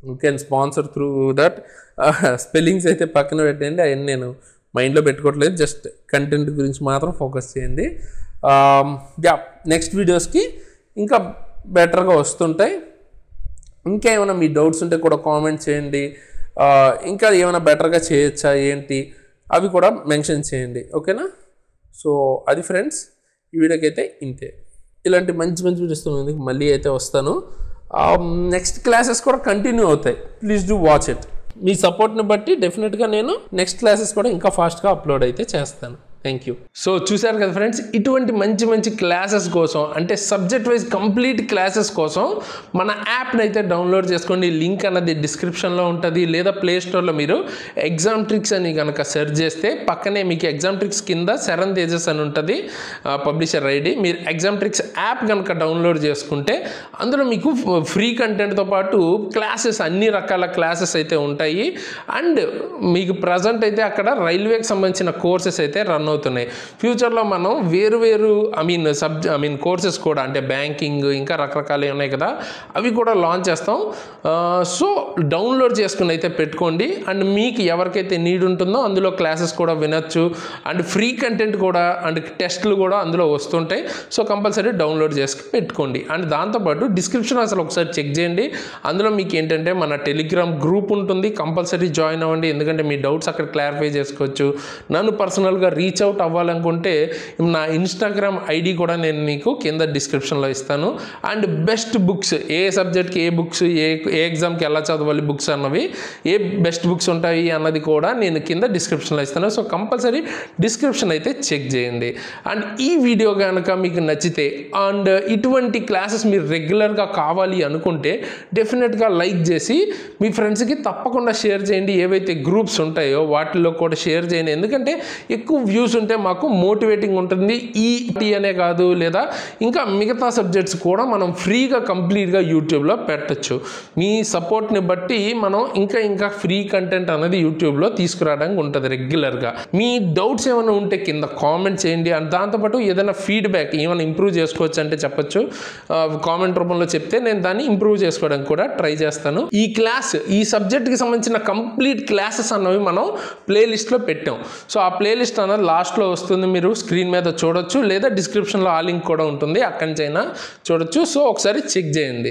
You can sponsor through that. Spellings అయితే పక్కన పెట్టండి, అవన్నీ నేను మైండ్లో పెట్టుకోవట్లేదు, జస్ట్ కంటెంట్ గురించి మాత్రం ఫోకస్ చేయండి. నెక్స్ట్ వీడియోస్కి ఇంకా బెటర్గా వస్తుంటాయి. ఇంకా ఏమైనా మీ డౌట్స్ ఉంటే కూడా కామెంట్ చేయండి. ఇంకా ఏమైనా బెటర్గా చేయొచ్చా ఏంటి అవి కూడా మెన్షన్ చేయండి, ఓకేనా. సో అది ఫ్రెండ్స్, ఈ వీడియోకి అయితే ఇంతే. ఇలాంటి మంచి మంచి వీడియోస్ మళ్ళీ అయితే వస్తాను. నెక్స్ట్ క్లాసెస్ కూడా కంటిన్యూ అవుతాయి, ప్లీజ్ డూ వాచ్ ఇట్. మీ సపోర్ట్ని బట్టి డెఫినెట్గా నేను నెక్స్ట్ క్లాసెస్ కూడా ఇంకా ఫాస్ట్గా అప్లోడ్ అయితే చేస్తాను. Thank you. సో చూసారు కదా ఫ్రెండ్స్, ఇటువంటి మంచి మంచి క్లాసెస్ కోసం అంటే సబ్జెక్ట్ వైజ్ కంప్లీట్ క్లాసెస్ కోసం మన యాప్ని అయితే డౌన్లోడ్ చేసుకోండి. లింక్ అన్నది డిస్క్రిప్షన్లో ఉంటుంది, లేదా ప్లే స్టోర్లో మీరు ఎగ్జామ్ ట్రిక్స్ అని కనుక సెర్చ్ చేస్తే పక్కనే మీకు ఎగ్జామ్ ట్రిక్స్ కింద శరణ్ తేజస్ అని ఉంటుంది పబ్లిషర్ ఐడి. మీరు ఎగ్జామ్ ట్రిక్స్ యాప్ కనుక డౌన్లోడ్ చేసుకుంటే అందులో మీకు ఫ్రీ కంటెంట్తో పాటు క్లాసెస్ అన్ని రకాల క్లాసెస్ అయితే ఉంటాయి. అండ్ మీకు ప్రజెంట్ అయితే అక్కడ రైల్వేకి సంబంధించిన కోర్సెస్ అయితే రన్ అవుతున్నాయి. ఫ్యూచర్లో మనం వేరు కోర్సెస్ కూడా అంటే బ్యాంకింగ్ ఇంకా రకరకాలు ఉన్నాయి కదా, అవి కూడా లాంచ్ చేస్తాం. సో డౌన్లోడ్ చేసుకుని అయితే పెట్టుకోండి. అండ్ మీకు ఎవరికైతే నీడ్ ఉంటుందో అందులో క్లాసెస్ కూడా వినొచ్చు. అండ్ ఫ్రీ కంటెంట్ కూడా అండ్ టెస్ట్లు కూడా అందులో వస్తుంటాయి. సో కంపల్సరీ డౌన్లోడ్ చేసి పెట్టుకోండి. అండ్ దాంతోపాటు డిస్క్రిప్షన్ అసలు ఒకసారి చెక్ చేయండి. అందులో మీకు ఏంటంటే మన టెలిగ్రామ్ గ్రూప్ ఉంటుంది, కంపల్సరీ జాయిన్ అవ్వండి. ఎందుకంటే మీ డౌట్స్ అక్కడ క్లారిఫై చేసుకోవచ్చు. నన్ను పర్సనల్గా రీచ్ అవుట్ అవ్వాలనుకుంటే నా ఇన్స్టాగ్రామ్ ఐడి కూడా నేను మీకు కింద డిస్క్రిప్షన్లో ఇస్తాను. అండ్ బెస్ట్ బుక్స్, ఏ సబ్జెక్ట్కి ఏ బుక్స్, ఏ ఎగ్జామ్కి ఎలా చదవాలి బుక్స్ అన్నవి, ఏ బెస్ట్ బుక్స్ ఉంటాయి అన్నది కూడా నేను కింద డిస్క్రిప్షన్లో ఇస్తాను. సో కంపల్సరీ డిస్క్రిప్షన్ అయితే చెక్ చేయండి. అండ్ ఈ వీడియో కనుక మీకు నచ్చితే అండ్ ఇటువంటి క్లాసెస్ మీరు రెగ్యులర్గా కావాలి అనుకుంటే డెఫినెట్గా లైక్ చేసి మీ ఫ్రెండ్స్కి తప్పకుండా షేర్ చేయండి. ఏవైతే గ్రూప్స్ ఉంటాయో వాటిల్లో కూడా షేర్ చేయండి. ఎందుకంటే ఎక్కువ వ్యూస్ ఉంటే మాకు మోటివేటింగ్ ఉంటుంది. ఈ అనే కాదు, లేదా ఇంకా మిగతా సబ్జెక్ట్స్ కూడా మనం ఫ్రీగా కంప్లీట్గా యూట్యూబ్లో పెట్టచ్చు. మీ సపోర్ట్ని బట్టి మనం ఇంకా ఫ్రీ కంటెంట్ అనేది యూట్యూబ్లో తీసుకురావడానికి ఉంటుంది రెగ్యులర్గా. మీ డౌట్స్ ఏమైనా ఉంటే కింద కామెంట్ చేయండి. అండ్ దాంతోపాటు ఏదైనా ఫీడ్బ్యాక్ ఏమైనా ఇంప్రూవ్ చేసుకోవచ్చు అంటే చెప్పచ్చు, కామెంట్ రూపంలో చెప్తే నేను దాన్ని ఇంప్రూవ్ చేసుకోవడానికి కూడా ట్రై చేస్తాను. ఈ సబ్జెక్ట్కి సంబంధించిన కంప్లీట్ క్లాసెస్ అన్నవి మనం ప్లేలిస్ట్లో పెట్టాం. సో ఆ ప్లేలిస్ట్ అన్నది లాస్ట్లో వస్తుంది, మీరు స్క్రీన్ మీద చూడొచ్చు, లేదా డిస్క్రిప్షన్లో ఆ లింక్ కూడా ఉంటుంది, అక్కడి నుంచి అయినా చూడొచ్చు. సో ఒకసారి చెక్ చేయండి.